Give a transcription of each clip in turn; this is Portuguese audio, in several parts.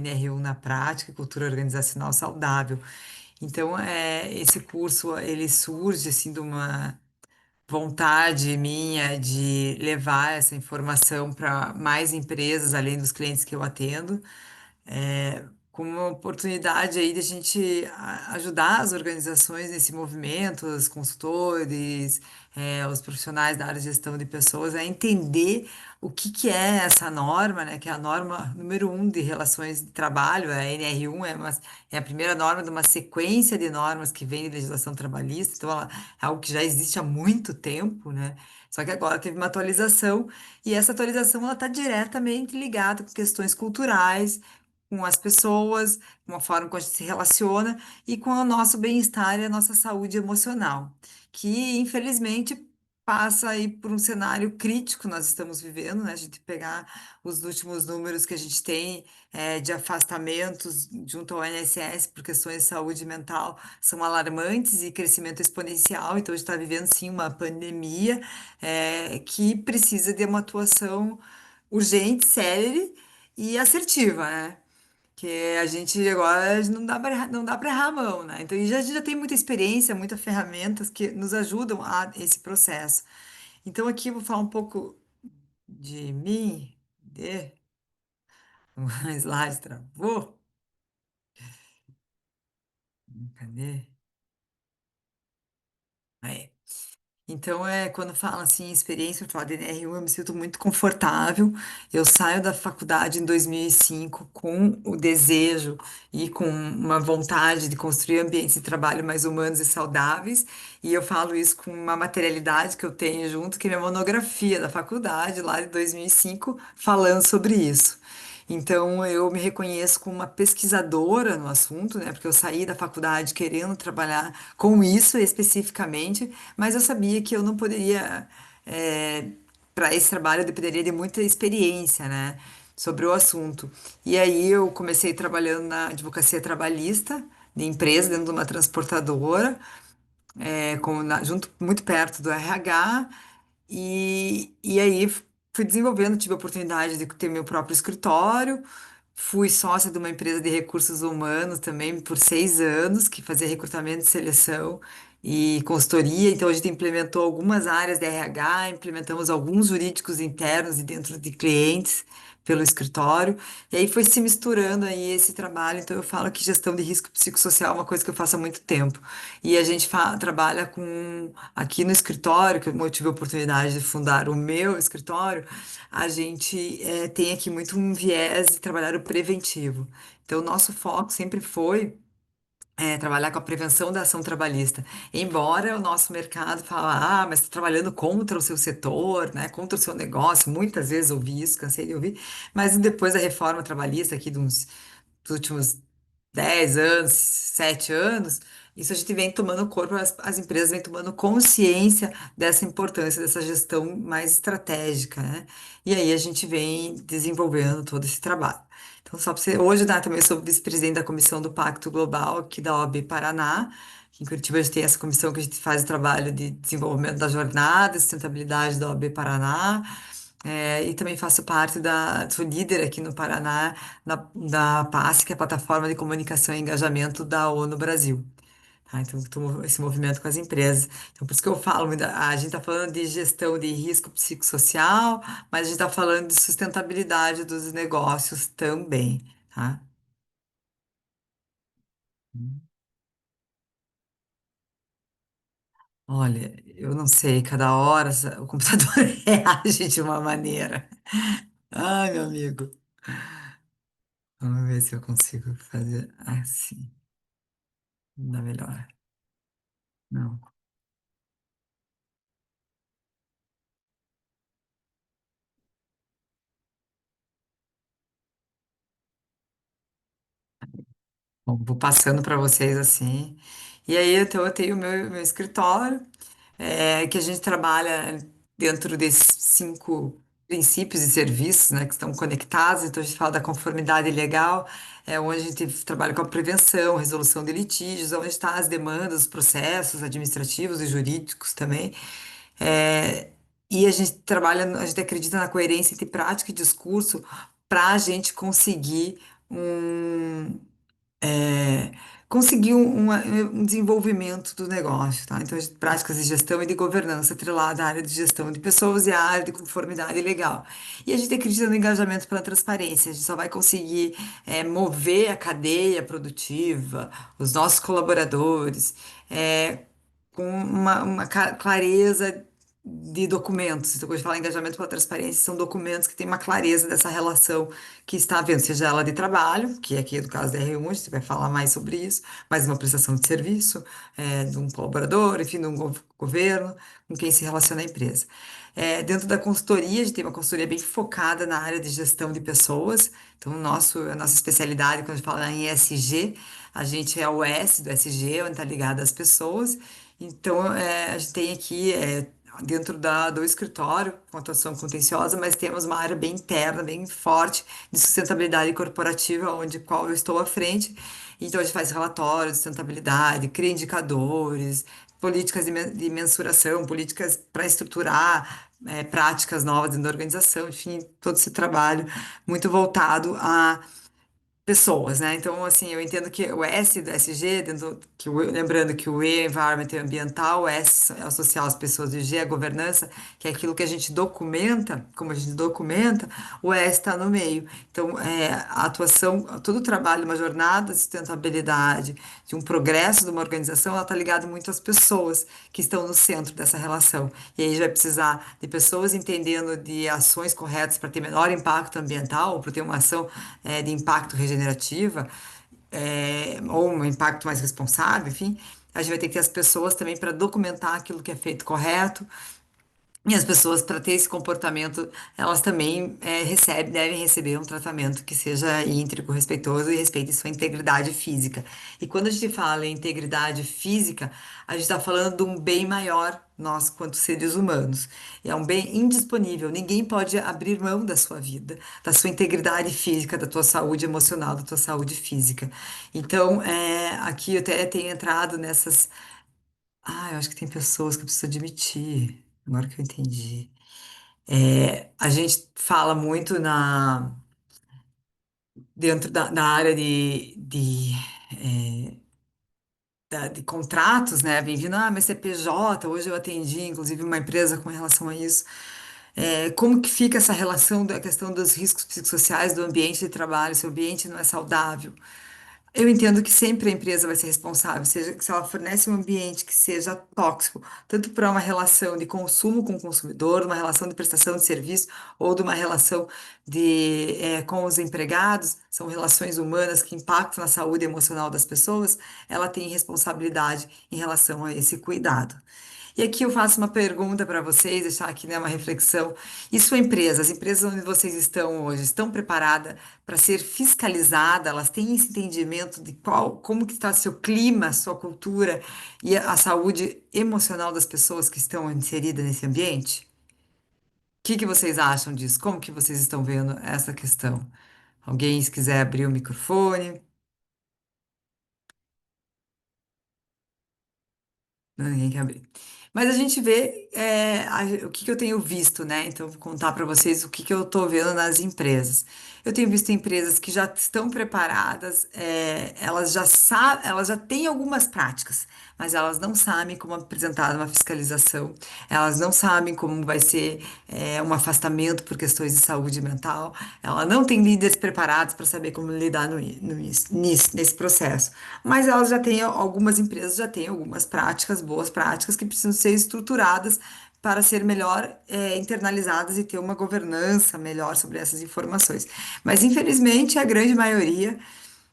NR1 na prática, cultura organizacional saudável. Então, esse curso ele surge assim de uma vontade minha de levar essa informação para mais empresas, além dos clientes que eu atendo, como uma oportunidade aí de a gente ajudar as organizações nesse movimento, os consultores, os profissionais da área de gestão de pessoas a entender o que que é essa norma, né? Que é a norma número 1 de relações de trabalho, a NR1 é a primeira norma de uma sequência de normas que vem de legislação trabalhista, então ela é algo que já existe há muito tempo, né? Só que agora teve uma atualização e essa atualização ela está diretamente ligada com questões culturais, com as pessoas, com a forma como a gente se relaciona e com o nosso bem-estar e a nossa saúde emocional, que infelizmente passa aí por um cenário crítico nós estamos vivendo, né? A gente pegar os últimos números que a gente tem de afastamentos junto ao INSS por questões de saúde mental são alarmantes e crescimento exponencial, então a gente está vivendo sim uma pandemia que precisa de uma atuação urgente, célere e assertiva, né? Que a gente agora não dá para errar a mão, né? Então, a gente já tem muita experiência, muitas ferramentas que nos ajudam a esse processo. Então, aqui eu vou falar um pouco de mim, um slide travou, cadê? Aí. Então, quando fala assim, experiência, eu falo de NR1, eu me sinto muito confortável. Eu saio da faculdade em 2005 com o desejo e com uma vontade de construir ambientes de trabalho mais humanos e saudáveis. E eu falo isso com uma materialidade que eu tenho junto, que é minha monografia da faculdade, lá de 2005, falando sobre isso. Então, eu me reconheço como uma pesquisadora no assunto, né? Porque eu saí da faculdade querendo trabalhar com isso especificamente, mas eu sabia que eu não poderia, para esse trabalho, eu dependeria de muita experiência, né? Sobre o assunto. E aí, eu comecei trabalhando na advocacia trabalhista, de empresa, dentro de uma transportadora, junto, muito perto do RH. E aí fui desenvolvendo, tive a oportunidade de ter meu próprio escritório, fui sócia de uma empresa de recursos humanos também por 6 anos, que fazia recrutamento, seleção e consultoria. Então a gente implementou algumas áreas de RH, implementamos alguns jurídicos internos e dentro de clientes pelo escritório. E aí foi se misturando aí esse trabalho. Então eu falo que gestão de risco psicossocial é uma coisa que eu faço há muito tempo. E a gente trabalha com, aqui no escritório, que eu tive a oportunidade de fundar o meu escritório, a gente tem aqui muito um viés de trabalhar o preventivo. Então, o nosso foco sempre foi trabalhar com a prevenção da ação trabalhista. Embora o nosso mercado fale, mas está trabalhando contra o seu setor, né, contra o seu negócio, muitas vezes ouvi isso, cansei de ouvir, mas depois da reforma trabalhista aqui dos últimos 10 anos, 7 anos, isso a gente vem tomando corpo, as empresas vêm tomando consciência dessa importância, dessa gestão mais estratégica, né? E aí a gente vem desenvolvendo todo esse trabalho. Então, só para você, hoje, né, também sou vice-presidente da comissão do Pacto Global aqui da OAB Paraná. Em Curitiba a gente tem essa comissão que a gente faz o trabalho de desenvolvimento da jornada, e sustentabilidade da OAB Paraná. E também faço parte sou líder aqui no Paraná da PAS, que é a Plataforma de Comunicação e Engajamento da ONU Brasil. Tá? Então, estou esse movimento com as empresas. Então, por isso que eu falo, a gente está falando de gestão de risco psicossocial, mas a gente está falando de sustentabilidade dos negócios também, tá? Olha, eu não sei, cada hora o computador reage de uma maneira. Ai, meu amigo. Vamos ver se eu consigo fazer assim. Dá melhor. Não. Bom, vou passando para vocês assim. E aí, então, eu tenho o meu escritório, que a gente trabalha dentro desses 5 princípios e serviços, né, que estão conectados. Então, a gente fala da conformidade legal, onde a gente trabalha com a prevenção, resolução de litígios, onde estão as demandas, os processos administrativos e jurídicos também. É, e a gente trabalha, a gente acredita na coerência entre prática e discurso para a gente conseguir um, é, conseguir um desenvolvimento do negócio, tá? Então, as práticas de gestão e de governança atrelada à área de gestão de pessoas e à área de conformidade legal. E a gente acredita no engajamento pela transparência. A gente só vai conseguir mover a cadeia produtiva, os nossos colaboradores, é, com uma clareza de documentos. Então, quando a gente fala em engajamento pela transparência, são documentos que têm uma clareza dessa relação que está havendo, seja ela de trabalho, que aqui no caso da R1, a gente vai falar mais sobre isso, mais uma prestação de serviço, de um colaborador, enfim, de um governo, com quem se relaciona a empresa. Dentro da consultoria, a gente tem uma consultoria bem focada na área de gestão de pessoas. Então, a nossa especialidade, quando a gente fala em ESG, a gente é o S do SG, onde está ligado às pessoas. Então, a gente tem aqui, dentro do escritório, com atuação contenciosa, mas temos uma área bem interna, bem forte, de sustentabilidade corporativa, onde qual eu estou à frente. Então, a gente faz relatórios de sustentabilidade, cria indicadores, políticas de mensuração, políticas para estruturar, práticas novas dentro da organização, enfim, todo esse trabalho muito voltado a pessoas, né? Então, assim, eu entendo que o S do SG, lembrando que o E é environment é ambiental, o S é o social, as pessoas, e o G é a governança, que é aquilo que a gente documenta, como a gente documenta, o S está no meio. Então, a atuação, todo o trabalho, uma jornada de sustentabilidade, de um progresso de uma organização, ela está ligada muito às pessoas que estão no centro dessa relação. E aí a gente vai precisar de pessoas entendendo de ações corretas para ter menor impacto ambiental, para ter uma ação de impacto regenerativa, ou um impacto mais responsável, enfim. A gente vai ter que ter as pessoas também para documentar aquilo que é feito correto, e as pessoas, para ter esse comportamento, elas também devem receber um tratamento que seja íntegro, respeitoso e respeite sua integridade física. E quando a gente fala em integridade física, a gente está falando de um bem maior, nós, quanto seres humanos. É um bem indisponível. Ninguém pode abrir mão da sua vida, da sua integridade física, da tua saúde emocional, da tua saúde física. Então, aqui eu até tenho entrado nessas. Ah, eu acho que tem pessoas que eu preciso admitir, agora que eu entendi. A gente fala muito dentro da área de contratos, né? Bem-vindo, mas CPJ, hoje eu atendi, inclusive, uma empresa com relação a isso. Como que fica essa relação da questão dos riscos psicossociais do ambiente de trabalho, se o ambiente não é saudável? Eu entendo que sempre a empresa vai ser responsável, seja que se ela fornece um ambiente que seja tóxico, tanto para uma relação de consumo com o consumidor, uma relação de prestação de serviço ou de uma relação com os empregados, são relações humanas que impactam na saúde emocional das pessoas, ela tem responsabilidade em relação a esse cuidado. E aqui eu faço uma pergunta para vocês, deixar aqui, né, uma reflexão. E sua empresa, as empresas onde vocês estão hoje, estão preparadas para ser fiscalizadas? Elas têm esse entendimento de como que está seu clima, sua cultura e a saúde emocional das pessoas que estão inseridas nesse ambiente? O que que vocês acham disso? Como que vocês estão vendo essa questão? Alguém, se quiser abrir o microfone? Não, ninguém quer abrir. Mas a gente vê o que que eu tenho visto, né? Então, vou contar para vocês o que que eu estou vendo nas empresas. Eu tenho visto empresas que já estão preparadas, elas já têm algumas práticas, mas elas não sabem como apresentar uma fiscalização, elas não sabem como vai ser um afastamento por questões de saúde mental, ela não tem líderes preparados para saber como lidar nesse processo. Mas elas já têm, algumas empresas já têm algumas práticas, boas práticas, que precisam ser estruturadas para ser melhor internalizadas e ter uma governança melhor sobre essas informações. Mas, infelizmente, a grande maioria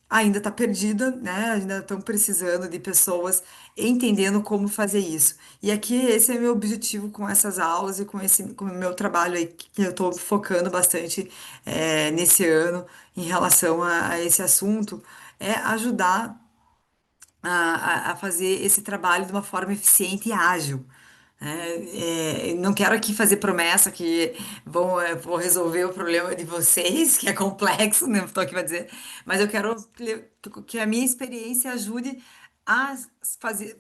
ainda está perdida, né? Ainda estão precisando de pessoas entendendo como fazer isso. E aqui esse é meu objetivo com essas aulas e com o meu trabalho aí, que eu estou focando bastante nesse ano em relação a esse assunto, é ajudar a fazer esse trabalho de uma forma eficiente e ágil. Não quero aqui fazer promessa que vou resolver o problema de vocês, que é complexo, não estou aqui para dizer, mas eu quero que a minha experiência ajude a fazer,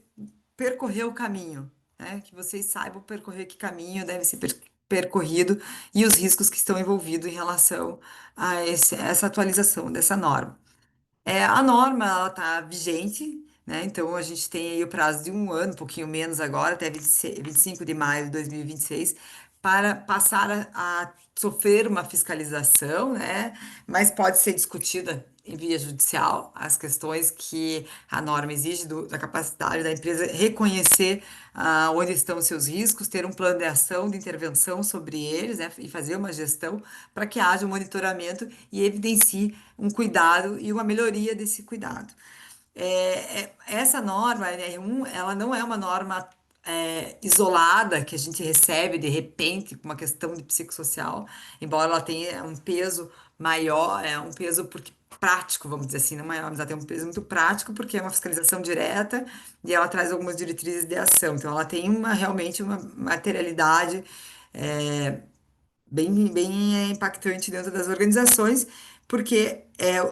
percorrer o caminho, né? Que vocês saibam percorrer que caminho deve ser percorrido e os riscos que estão envolvidos em relação a essa atualização dessa norma. A norma, ela está vigente, né? Então, a gente tem aí o prazo de um ano, um pouquinho menos agora, até 25 de maio de 2026, para passar a sofrer uma fiscalização, né? Mas pode ser discutida em via judicial as questões que a norma exige da capacidade da empresa reconhecer onde estão os seus riscos, ter um plano de ação, de intervenção sobre eles, né? E fazer uma gestão para que haja um monitoramento e evidencie um cuidado e uma melhoria desse cuidado. Essa norma, a NR1, ela não é uma norma isolada que a gente recebe de repente com uma questão de psicossocial, embora ela tenha um peso maior, é um peso porque prático, vamos dizer assim, não maior, mas ela tem um peso muito prático porque é uma fiscalização direta e ela traz algumas diretrizes de ação. Então, ela tem realmente uma materialidade é, bem impactante dentro das organizações, porque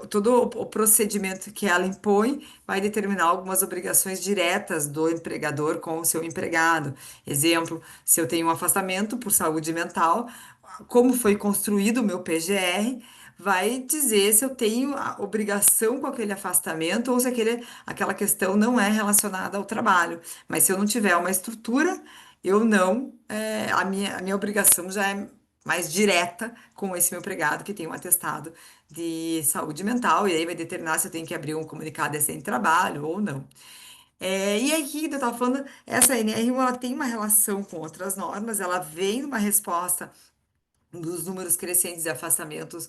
todo o procedimento que ela impõe vai determinar algumas obrigações diretas do empregador com o seu empregado. Exemplo, se eu tenho um afastamento por saúde mental, como foi construído o meu PGR, vai dizer se eu tenho a obrigação com aquele afastamento ou se aquela questão não é relacionada ao trabalho. Mas se eu não tiver uma estrutura, eu não, a minha obrigação já é mais direta com esse meu empregado que tem um atestado de saúde mental, e aí vai determinar se eu tenho que abrir um comunicado de trabalho ou não. E aqui, eu estava falando, essa NR1 ela tem uma relação com outras normas, ela vem numa resposta dos números crescentes de afastamentos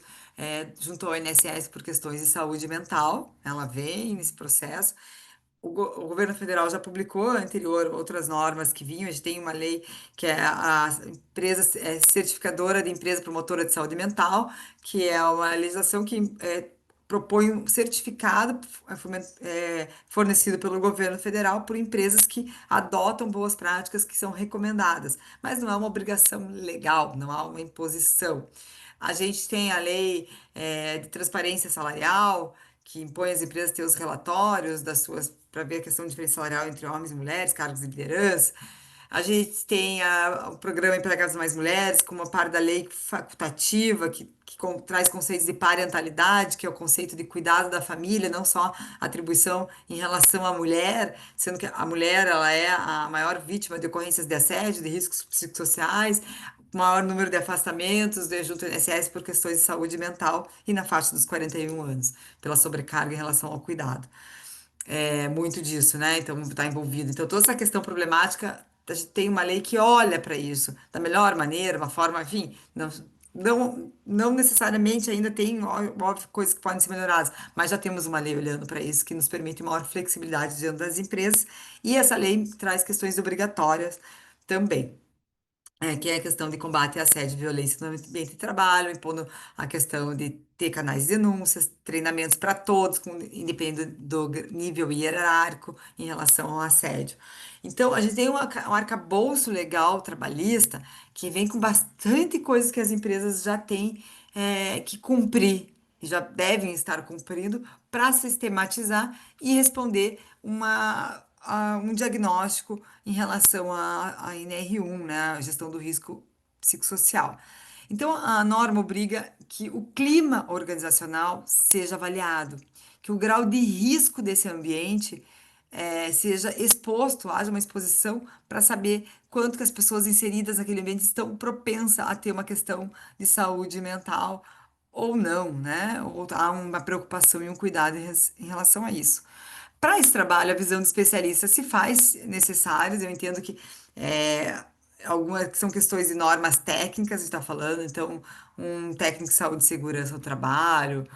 junto ao INSS por questões de saúde mental, ela vem nesse processo. O governo federal já publicou anterior outras normas que vinham. A gente tem uma lei que é a empresa certificadora de empresa promotora de saúde mental, que é uma legislação que propõe um certificado fornecido pelo governo federal por empresas que adotam boas práticas que são recomendadas, mas não é uma obrigação legal, não há uma imposição. A gente tem a lei de transparência salarial, que impõe às empresas ter os relatórios das suas, para ver a questão de diferença salarial entre homens e mulheres, cargos de liderança. A gente tem o programa Empregados Mais Mulheres, como uma parte da lei facultativa, que traz conceitos de parentalidade, que é o conceito de cuidado da família, não só atribuição em relação à mulher, sendo que a mulher ela é a maior vítima de ocorrências de assédio, de riscos psicossociais, maior número de afastamentos junto ao INSS por questões de saúde mental e na faixa dos 41 anos, pela sobrecarga em relação ao cuidado. Muito disso, né? Então, está envolvido. Então, toda essa questão problemática, a gente tem uma lei que olha para isso da melhor maneira, uma forma, enfim, não necessariamente ainda tem, óbvio, coisas que podem ser melhoradas, mas já temos uma lei olhando para isso que nos permite maior flexibilidade diante das empresas, e essa lei traz questões obrigatórias também. Que é a questão de combate a assédio e violência no ambiente de trabalho, impondo a questão de ter canais de denúncias, treinamentos para todos, independente do nível hierárquico em relação ao assédio. Então, a gente tem um arcabouço legal trabalhista que vem com bastante coisas que as empresas já têm que cumprir, e já devem estar cumprindo, para sistematizar e responder um diagnóstico em relação à NR1, né, a gestão do risco psicossocial. Então, a norma obriga que o clima organizacional seja avaliado, que o grau de risco desse ambiente seja exposto, haja uma exposição para saber quanto que as pessoas inseridas naquele ambiente estão propensas a ter uma questão de saúde mental ou não, né? Ou há uma preocupação e um cuidado em relação a isso. Para esse trabalho, a visão de especialista se faz necessária. Eu entendo que é, algumas são questões de normas técnicas, a gente está falando, então, um técnico de saúde e segurança no trabalho,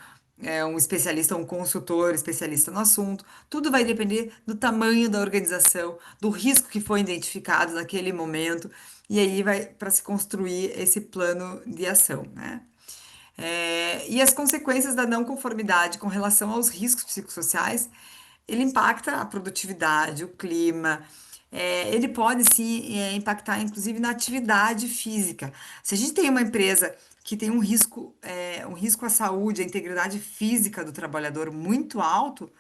um especialista, um consultor especialista no assunto, tudo vai depender do tamanho da organização, do risco que foi identificado naquele momento, e aí vai para se construir esse plano de ação, né? E as consequências da não conformidade com relação aos riscos psicossociais, ele impacta a produtividade, o clima, ele pode sim impactar inclusive na atividade física. Se a gente tem uma empresa que tem um risco à saúde, à integridade física do trabalhador muito alto,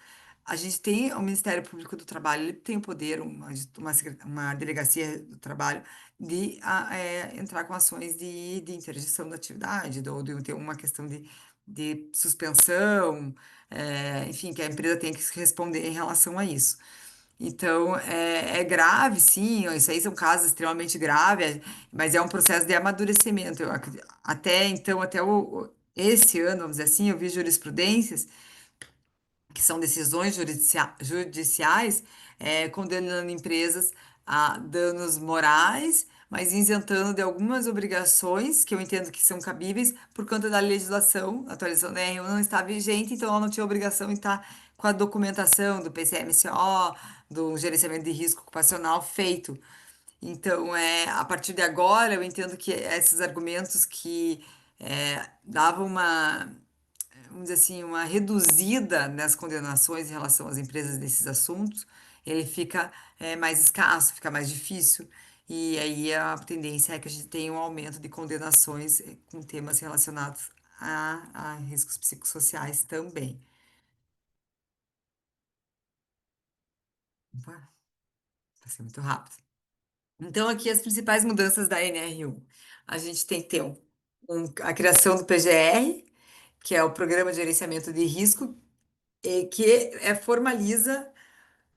a gente tem o Ministério Público do Trabalho, ele tem o poder, uma delegacia do trabalho, de entrar com ações de interdição da atividade, ou de ter uma questão de suspensão, enfim, que a empresa tem que responder em relação a isso. Então, é grave, sim, isso aí são casos extremamente graves, mas é um processo de amadurecimento. Até então, esse ano, vamos dizer assim, eu vi jurisprudências que são decisões judiciais, condenando empresas a danos morais, mas isentando de algumas obrigações que eu entendo que são cabíveis por conta da legislação. A atualização da RU não está vigente, então ela não tinha obrigação de estar com a documentação do PCMSO, do gerenciamento de risco ocupacional feito. Então, a partir de agora, eu entendo que esses argumentos que davam vamos dizer assim, uma reduzida nas condenações em relação às empresas desses assuntos, ele fica mais escasso, fica mais difícil. E aí a tendência é que a gente tenha um aumento de condenações com temas relacionados a riscos psicossociais também. Vai ser muito rápido. Então, aqui as principais mudanças da NR1. A gente tem que ter a criação do PGR, que é o Programa de Gerenciamento de Risco, que formaliza.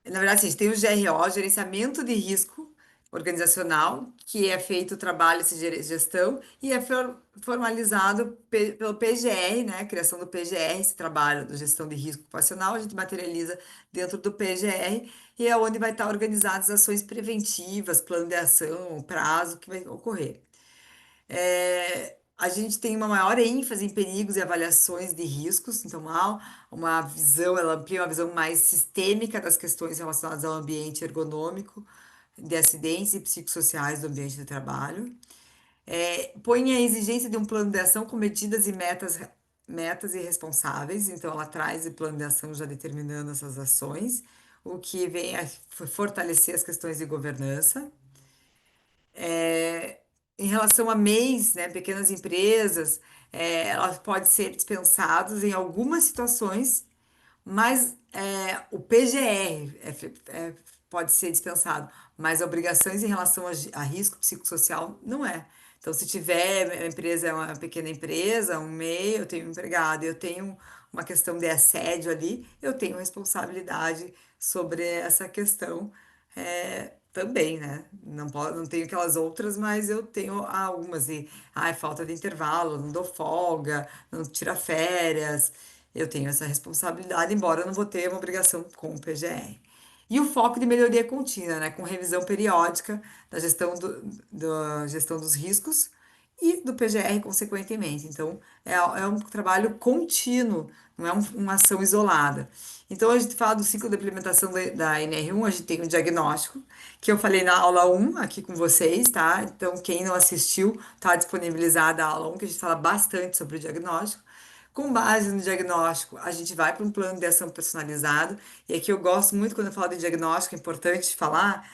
Na verdade, assim, a gente tem o GRO, Gerenciamento de Risco Organizacional, que é feito o trabalho de gestão e é formalizado pelo PGR, né? A criação do PGR, esse trabalho de gestão de risco ocupacional, a gente materializa dentro do PGR e é onde vai estar organizadas as ações preventivas, plano de ação, prazo que vai ocorrer. A gente tem uma maior ênfase em perigos e avaliações de riscos, então uma visão, ela amplia uma visão mais sistêmica das questões relacionadas ao ambiente ergonômico, de acidentes e psicossociais do ambiente de trabalho. Põe a exigência de um plano de ação com medidas e metas e responsáveis, então ela traz o plano de ação já determinando essas ações, o que vem a fortalecer as questões de governança. É, Em relação a MEIs, né, pequenas empresas, elas podem ser dispensadas em algumas situações, mas o PGR pode ser dispensado, mas obrigações em relação a risco psicossocial não é. Então, se tiver, a empresa é uma pequena empresa, um MEI, eu tenho um empregado, eu tenho uma questão de assédio ali, eu tenho responsabilidade sobre essa questão também, né? Não tenho aquelas outras, mas eu tenho algumas. E, falta de intervalo, não dou folga, não tira férias. Eu tenho essa responsabilidade, embora eu não vou ter uma obrigação com o PGR. E o foco de melhoria contínua, né? Com revisão periódica da gestão dos riscos e do PGR, consequentemente. Então, é um trabalho contínuo, não é uma ação isolada. Então, a gente fala do ciclo de implementação da NR1, a gente tem o diagnóstico, que eu falei na aula 1 aqui com vocês, tá? Então, quem não assistiu, tá disponibilizada a aula 1, que a gente fala bastante sobre o diagnóstico. Com base no diagnóstico, a gente vai para um plano de ação personalizado. E aqui eu gosto muito, quando eu falo de diagnóstico, é importante falar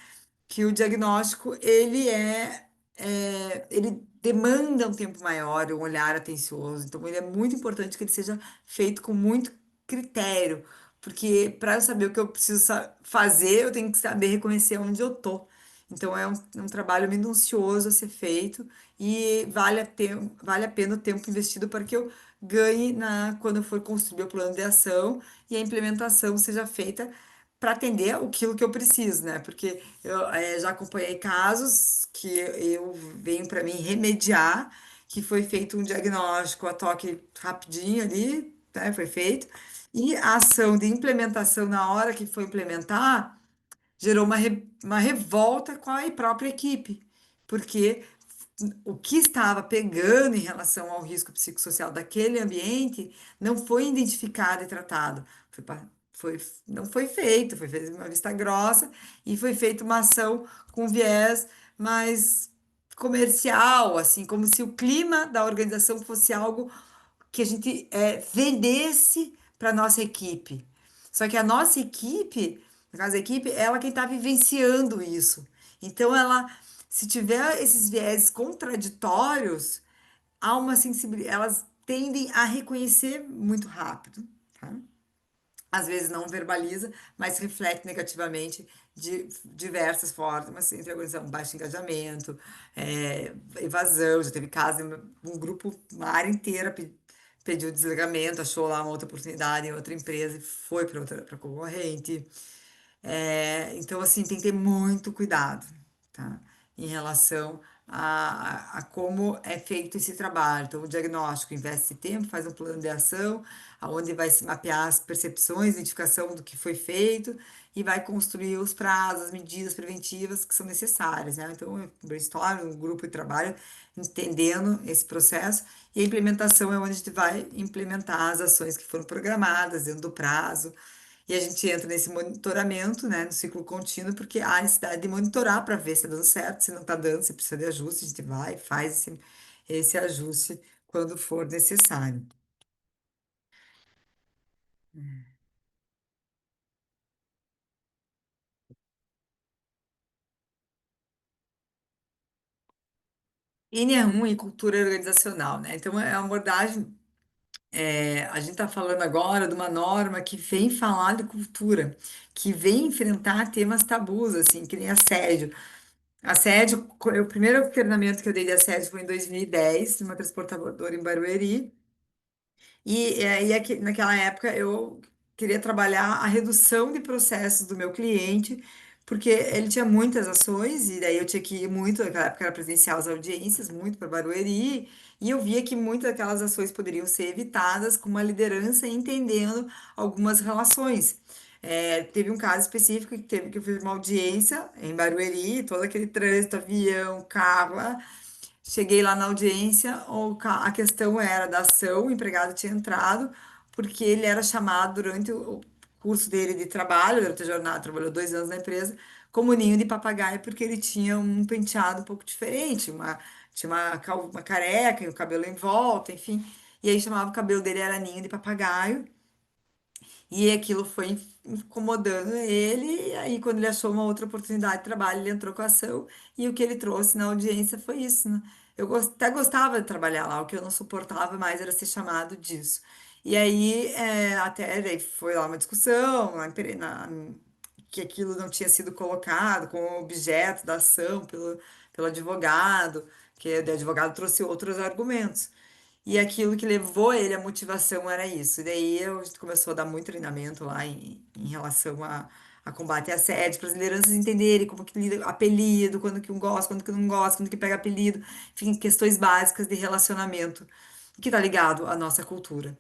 que o diagnóstico ele demanda um tempo maior, um olhar atencioso. Então, ele é muito importante que ele seja feito com muito critério, porque para eu saber o que eu preciso fazer, eu tenho que saber reconhecer onde eu tô. Então, é um trabalho minucioso a ser feito e vale a pena o tempo investido para que eu ganhe quando eu for construir o plano de ação e a implementação seja feita para atender aquilo que eu preciso, né? Porque eu já acompanhei casos que eu venho para mim remediar, que foi feito um diagnóstico a toque rapidinho ali, né? Foi feito. E a ação de implementação, na hora que foi implementar, gerou uma revolta com a própria equipe, porque o que estava pegando em relação ao risco psicossocial daquele ambiente não foi identificado e tratado. Não foi feito, foi feita uma vista grossa e foi feita uma ação com viés mais comercial, assim, como se o clima da organização fosse algo que a gente vendesse para nossa equipe. Só que a nossa equipe, no caso a equipe, ela quem está vivenciando isso. Então, se tiver esses viés contraditórios, há uma sensibilidade, elas tendem a reconhecer muito rápido, tá? às vezes não verbaliza, mas reflete negativamente de diversas formas, entre a organização, baixo engajamento, evasão, já teve caso, um grupo, uma área inteira pediu desligamento, achou lá uma outra oportunidade em outra empresa e foi para outra, para concorrente. Então, assim, tem que ter muito cuidado, tá? Em relação a como é feito esse trabalho. Então, o diagnóstico investe tempo, faz um plano de ação, aonde vai se mapear as percepções, identificação do que foi feito e vai construir os prazos, as medidas preventivas que são necessárias, né? Então, brainstorm, um grupo de trabalho, entendendo esse processo, e a implementação é onde a gente vai implementar as ações que foram programadas dentro do prazo. E a gente entra nesse monitoramento, né, no ciclo contínuo, porque há a necessidade de monitorar para ver se está dando certo, se não está dando, se precisa de ajuste, a gente vai e faz esse ajuste quando for necessário. NE1 e cultura organizacional, né? Então, é uma abordagem. A gente está falando agora de uma norma que vem falar de cultura, que vem enfrentar temas tabus, assim, que nem assédio. Assédio, o primeiro treinamento que eu dei de assédio foi em 2010, numa transportadora em Barueri. Naquela época eu queria trabalhar a redução de processos do meu cliente, porque ele tinha muitas ações, e daí eu tinha que ir muito, naquela época era presencial as audiências, muito para Barueri, e eu via que muitas daquelas ações poderiam ser evitadas com uma liderança entendendo algumas relações. Teve um caso específico que teve que eu fiz uma audiência em Barueri, todo aquele trânsito, avião, carro, lá. Cheguei lá na audiência, a questão era da ação, o empregado tinha entrado, porque ele era chamado durante o curso dele de trabalho, durante a jornada, trabalhou 2 anos na empresa, como ninho de papagaio, porque ele tinha um penteado um pouco diferente, tinha uma careca e o cabelo em volta, enfim. E aí chamava o cabelo dele, era ninho de papagaio. E aquilo foi incomodando ele, e aí quando ele achou uma outra oportunidade de trabalho, ele entrou com a ação, e o que ele trouxe na audiência foi isso, né? Até gostava de trabalhar lá, o que eu não suportava mais era ser chamado disso. E aí, até daí foi lá uma discussão, que aquilo não tinha sido colocado como objeto da ação pelo advogado, que o advogado trouxe outros argumentos. E aquilo que levou ele, a motivação era isso. E daí a gente começou a dar muito treinamento lá em relação a combate a assédio, para as lideranças entenderem como que lida apelido, quando que um gosta, quando que não gosta, quando que pega apelido, enfim, questões básicas de relacionamento, que tá ligado à nossa cultura.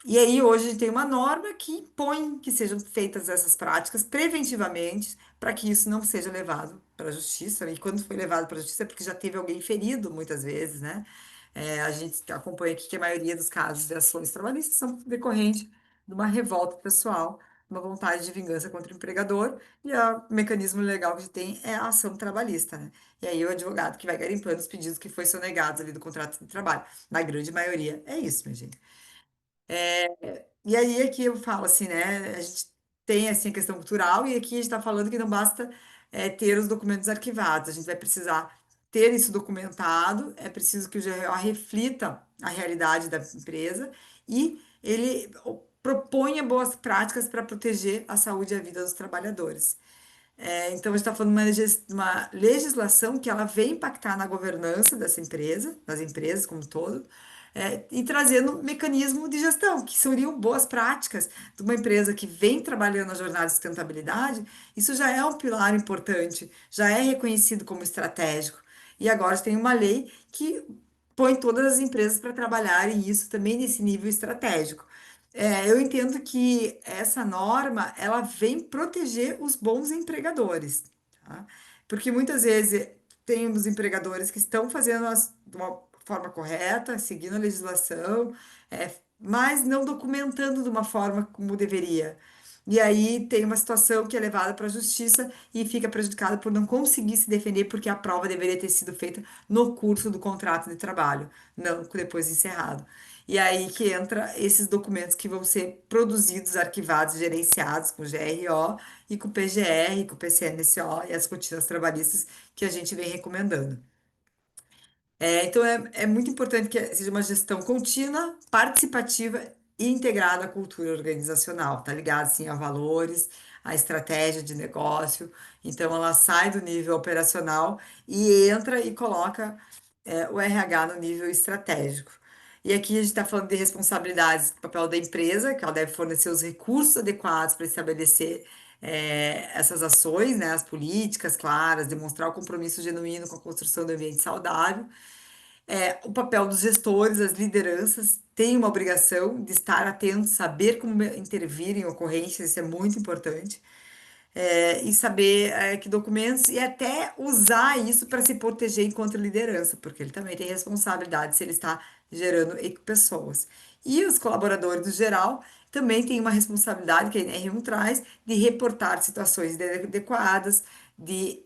E aí, hoje, a gente tem uma norma que impõe que sejam feitas essas práticas preventivamente, para que isso não seja levado para a justiça. E quando foi levado para a justiça, é porque já teve alguém ferido, muitas vezes, né? A gente acompanha aqui que a maioria dos casos de ações trabalhistas são decorrentes de uma revolta pessoal, uma vontade de vingança contra o empregador, e o mecanismo legal que a gente tem é a ação trabalhista, né? E aí, o advogado que vai garimpando os pedidos que foi sonegados ali do contrato de trabalho. Na grande maioria, é isso, minha gente. E aí aqui eu falo assim, né? A gente tem assim a questão cultural e aqui a gente está falando que não basta ter os documentos arquivados, a gente vai precisar ter isso documentado, é preciso que o GRO reflita a realidade da empresa e ele proponha boas práticas para proteger a saúde e a vida dos trabalhadores. Então, a gente está falando de uma legislação que ela vem impactar na governança dessa empresa, das empresas como um todo, e trazendo mecanismo de gestão, que seriam boas práticas de uma empresa que vem trabalhando na jornada de sustentabilidade. Isso já é um pilar importante, já é reconhecido como estratégico. E agora a gente tem uma lei que põe todas as empresas para trabalharem isso também nesse nível estratégico. Eu entendo que essa norma ela vem proteger os bons empregadores, tá? Porque muitas vezes temos empregadores que estão fazendo de uma forma correta, seguindo a legislação, mas não documentando de uma forma como deveria. E aí tem uma situação que é levada para a justiça e fica prejudicada por não conseguir se defender, porque a prova deveria ter sido feita no curso do contrato de trabalho, não depois encerrado. E aí que entra esses documentos que vão ser produzidos, arquivados, gerenciados com o GRO e com o PGR, com o PCNSO e as rotinas trabalhistas que a gente vem recomendando. Então é muito importante que seja uma gestão contínua, participativa integrado à cultura organizacional, tá ligado assim a valores, a estratégia de negócio. Então ela sai do nível operacional e entra e coloca o RH no nível estratégico. E aqui a gente está falando de responsabilidades do papel da empresa, que ela deve fornecer os recursos adequados para estabelecer essas ações, né, as políticas claras, demonstrar o compromisso genuíno com a construção do ambiente saudável. O papel dos gestores, as lideranças, têm uma obrigação de estar atentos, saber como intervir em ocorrências, isso é muito importante, e saber que documentos e até usar isso para se proteger enquanto liderança, porque ele também tem responsabilidade se ele está gerando pessoas. E os colaboradores do geral também têm uma responsabilidade que a NR1 traz de reportar situações adequadas, de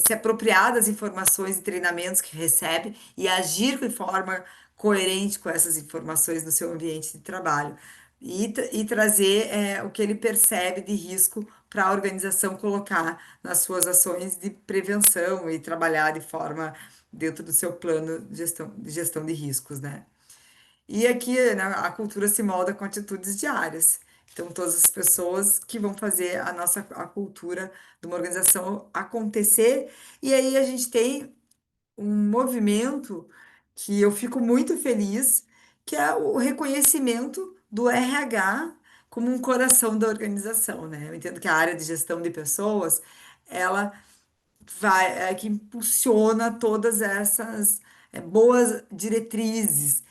se apropriar das informações e treinamentos que recebe e agir de forma coerente com essas informações no seu ambiente de trabalho e trazer o que ele percebe de risco para a organização colocar nas suas ações de prevenção e trabalhar de forma dentro do seu plano de gestão de riscos, né? E aqui, né, a cultura se molda com atitudes diárias. Então, todas as pessoas que vão fazer a cultura de uma organização acontecer. E aí a gente tem um movimento que eu fico muito feliz, que é o reconhecimento do RH como um coração da organização, né? Eu entendo que a área de gestão de pessoas, ela que impulsiona todas essas boas diretrizes,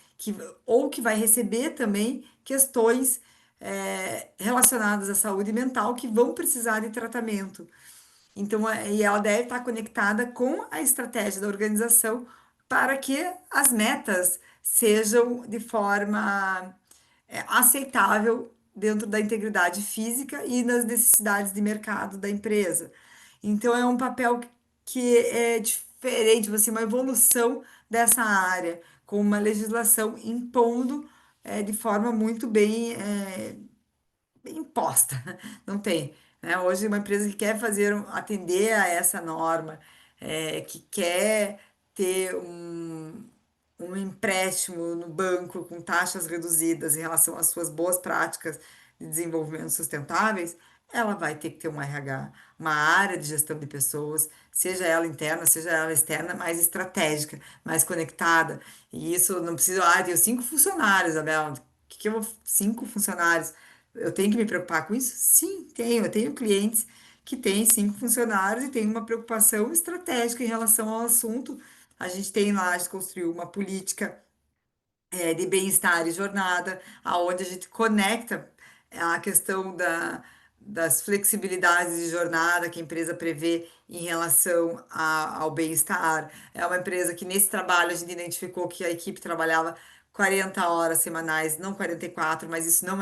ou que vai receber também questões relacionadas à saúde mental que vão precisar de tratamento. Então, e ela deve estar conectada com a estratégia da organização para que as metas sejam de forma aceitável dentro da integridade física e nas necessidades de mercado da empresa. Então, é um papel que é diferente, tipo assim, uma evolução dessa área, com uma legislação impondo de forma muito bem imposta, não tem, né? Hoje, uma empresa que quer atender a essa norma, que quer ter um empréstimo no banco com taxas reduzidas em relação às suas boas práticas de desenvolvimento sustentáveis, ela vai ter que ter um RH, uma área de gestão de pessoas, seja ela interna, seja ela externa, mais estratégica, mais conectada. E isso não precisa, eu tenho 5 funcionários, Abel. Que eu vou, 5 funcionários? Eu tenho que me preocupar com isso? Sim, tenho. Eu tenho clientes que têm 5 funcionários e têm uma preocupação estratégica em relação ao assunto. A gente tem lá, a gente construiu uma política de bem-estar e jornada, aonde a gente conecta a questão das flexibilidades de jornada que a empresa prevê em relação ao bem-estar. É uma empresa que nesse trabalho a gente identificou que a equipe trabalhava 40 horas semanais, não 44, mas isso não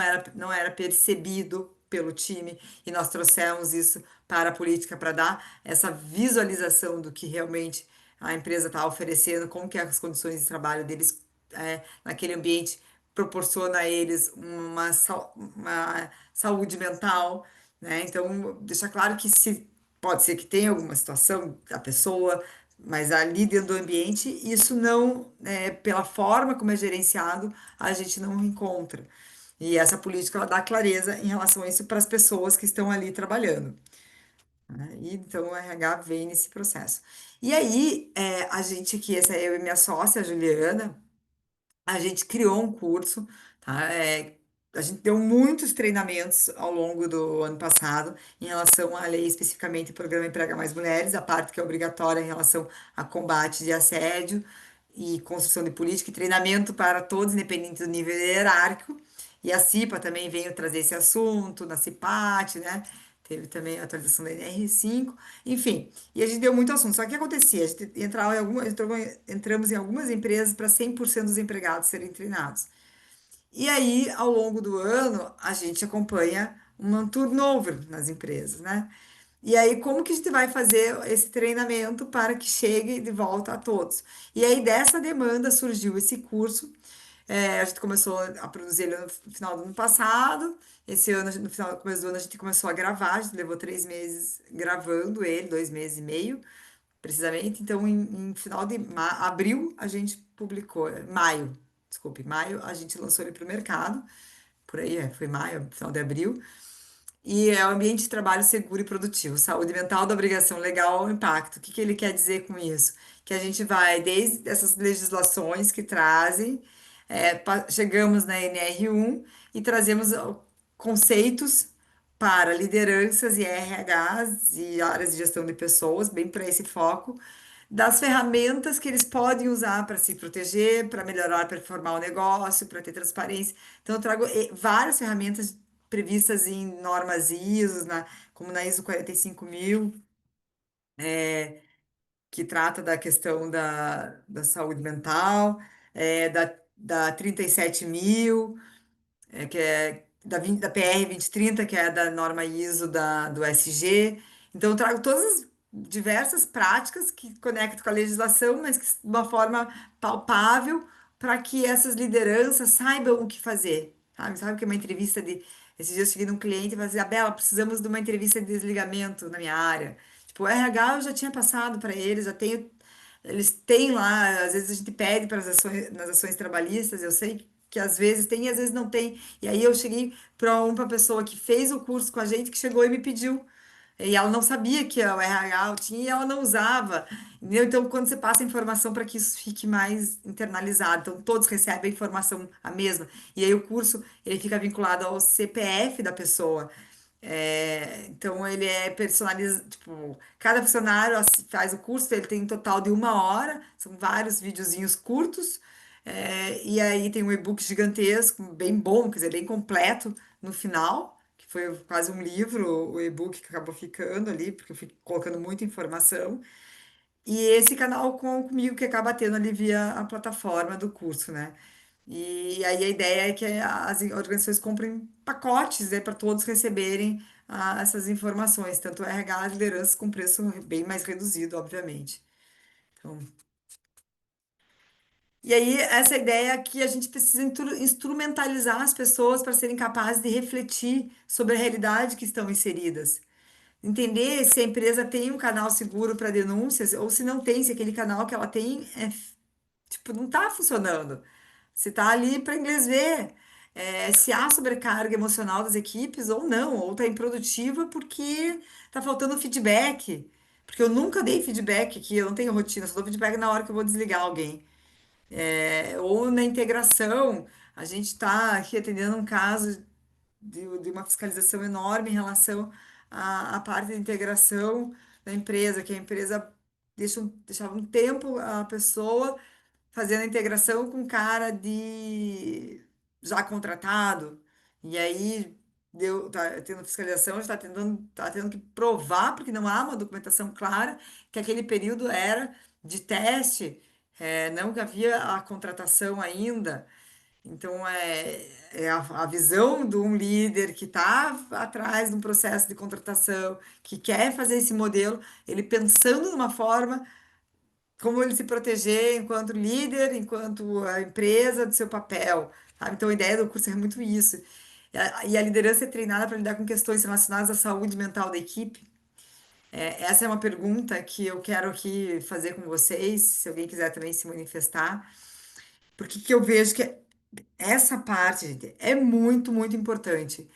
era percebido pelo time e nós trouxemos isso para a política para dar essa visualização do que realmente a empresa está oferecendo, como que é as condições de trabalho deles naquele ambiente proporciona a eles uma saúde mental, né? Então, deixar claro que se pode ser que tenha alguma situação da pessoa, mas ali dentro do ambiente, isso não, pela forma como é gerenciado, a gente não encontra. E essa política ela dá clareza em relação a isso para as pessoas que estão ali trabalhando, né? E então o RH vem nesse processo. E aí, a gente aqui, essa eu e minha sócia, a Juliana, a gente criou um curso, tá? A gente deu muitos treinamentos ao longo do ano passado em relação à lei, especificamente o programa Emprega Mais Mulheres, a parte que é obrigatória em relação a combate de assédio e construção de política e treinamento para todos, independente do nível hierárquico. E a CIPA também veio trazer esse assunto, na CIPAT, né? Teve também a atualização da NR5, enfim, e a gente deu muito assunto. Só que o que acontecia? A gente entramos em algumas empresas para 100% dos empregados serem treinados. E aí, ao longo do ano, a gente acompanha um turnover nas empresas, né? E aí, como que a gente vai fazer esse treinamento para que chegue de volta a todos? E aí, dessa demanda surgiu esse curso. A gente começou a produzir ele no final do ano passado. Esse ano, no final, no começo do ano, a gente começou a gravar. A gente levou 3 meses gravando ele, 2 meses e meio, precisamente. Então, em final de abril, a gente publicou. Maio, desculpe, maio, a gente lançou ele para o mercado. por aí, foi maio, final de abril. E é o ambiente de trabalho seguro e produtivo, saúde mental da obrigação legal ao impacto. O que que ele quer dizer com isso? Que a gente vai desde essas legislações que trazem, chegamos na NR1 e trazemos conceitos para lideranças e RHs e áreas de gestão de pessoas, bem para esse foco, das ferramentas que eles podem usar para se proteger, para melhorar, para formar o negócio, para ter transparência. Então, eu trago várias ferramentas previstas em normas ISO, como na ISO 45000, que trata da questão da saúde mental, da 37000, que é da PR 2030, que é da norma ISO do SG. Então, eu trago todas as diversas práticas que conectam com a legislação, mas que, de uma forma palpável, para que essas lideranças saibam o que fazer. Sabe que é uma entrevista de. Esses dias eu tive um cliente e falei assim, Isabela, precisamos de uma entrevista de desligamento na minha área. Tipo, o RH eu já tinha passado para eles, já tenho. Eles têm lá, às vezes a gente pede para as ações, nas ações trabalhistas, eu sei que às vezes tem e às vezes não tem. E aí eu cheguei para uma pessoa que fez o curso com a gente, que chegou e me pediu. E ela não sabia que o RH eu tinha e ela não usava. Entendeu? Então, quando você passa a informação para que isso fique mais internalizado, então todos recebem a informação a mesma. E aí o curso ele fica vinculado ao CPF da pessoa. Então ele é personalizado, tipo, cada funcionário faz o curso, ele tem um total de 1 hora, são vários videozinhos curtos, e aí tem um e-book gigantesco, bem bom, quer dizer, bem completo no final, que foi quase um livro, o e-book que acabou ficando ali, porque eu fui colocando muita informação. E esse canal comigo que acaba tendo ali via a plataforma do curso, né? E aí a ideia é que as organizações comprem pacotes, né, para todos receberem essas informações, tanto o RH, as lideranças com preço bem mais reduzido, obviamente. Então, e aí essa ideia é que a gente precisa instrumentalizar as pessoas para serem capazes de refletir sobre a realidade que estão inseridas. Entender se a empresa tem um canal seguro para denúncias ou se não tem, se aquele canal que ela tem tipo, não está funcionando. Se está ali para inglês ver, se há sobrecarga emocional das equipes ou não, ou está improdutiva porque está faltando feedback. Porque eu nunca dei feedback aqui, eu não tenho rotina, só dou feedback na hora que eu vou desligar alguém. Ou na integração, a gente está aqui atendendo um caso de uma fiscalização enorme em relação à parte de integração da empresa, que a empresa deixava um tempo a pessoa fazendo a integração com cara de já contratado, e aí tá tendo fiscalização, tá tendo que provar, porque não há uma documentação clara, que aquele período era de teste, não que havia a contratação ainda. Então, é a visão de um líder que está atrás de um processo de contratação, que quer fazer esse modelo, ele pensando numa forma como ele se proteger enquanto líder, enquanto a empresa do seu papel, sabe? Então, a ideia do curso é muito isso. E a liderança é treinada para lidar com questões relacionadas à saúde mental da equipe. Essa é uma pergunta que eu quero aqui fazer com vocês, se alguém quiser também se manifestar, porque que eu vejo que essa parte, gente, é muito, muito importante.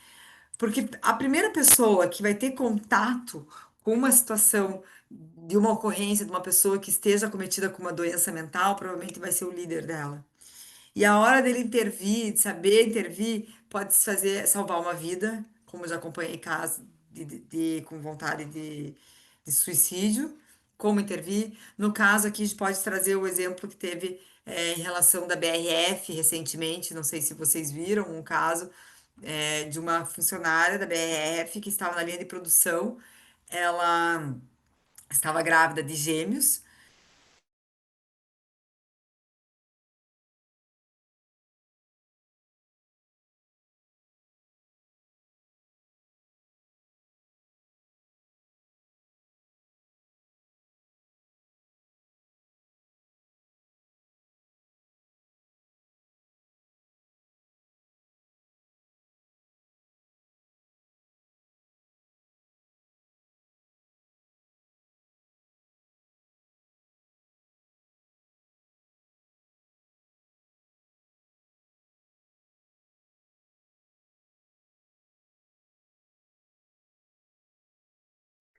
Porque a primeira pessoa que vai ter contato com uma situação de uma ocorrência de uma pessoa que esteja acometida com uma doença mental, provavelmente vai ser o líder dela. E a hora dele intervir, de saber intervir, pode fazer salvar uma vida, como eu já acompanhei casos com vontade de suicídio, como intervir. No caso aqui, a gente pode trazer o exemplo que teve em relação da BRF recentemente, não sei se vocês viram, um caso de uma funcionária da BRF que estava na linha de produção, ela estava grávida de gêmeos.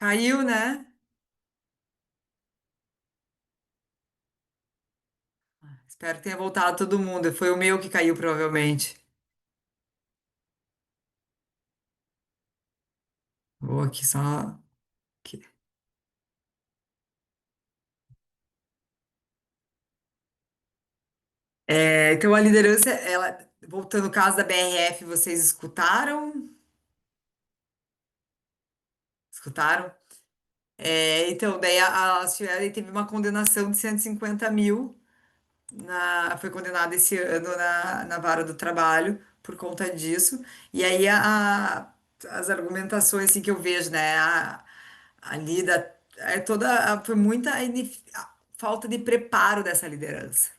Caiu, né? Espero que tenha voltado todo mundo. Foi o meu que caiu, provavelmente. Vou aqui só. Aqui. É, então, a liderança, ela, voltando ao caso da BRF, vocês escutaram? Escutaram? É, então, daí a Suelen teve uma condenação de 150 mil, foi condenada esse ano na vara do trabalho por conta disso. E aí as argumentações assim, que eu vejo, né? Ali foi muita falta de preparo dessa liderança,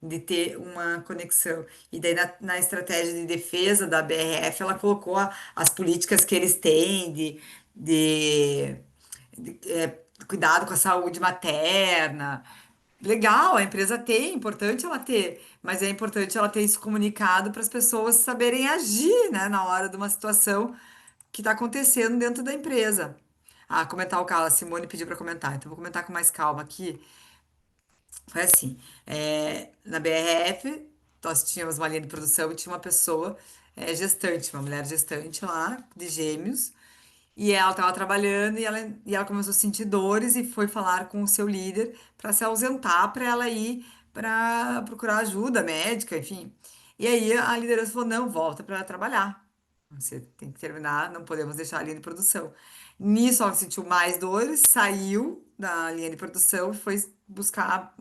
de ter uma conexão. E daí, na estratégia de defesa da BRF, ela colocou as políticas que eles têm de cuidado com a saúde materna. Legal, a empresa tem, é importante ela ter, mas é importante ela ter isso comunicado para as pessoas saberem agir, né, na hora de uma situação que está acontecendo dentro da empresa. Ah, comentar o caso, a Simone pediu para comentar, então vou comentar com mais calma aqui. Foi assim, na BRF, nós tínhamos uma linha de produção e tinha uma pessoa gestante, uma mulher gestante lá, de gêmeos, e ela estava trabalhando e ela começou a sentir dores e foi falar com o seu líder para se ausentar, para ela ir para procurar ajuda médica, enfim. E aí a liderança falou: não, volta para trabalhar. Você tem que terminar, não podemos deixar a linha de produção. Nisso, ela sentiu mais dores, saiu da linha de produção e foi buscar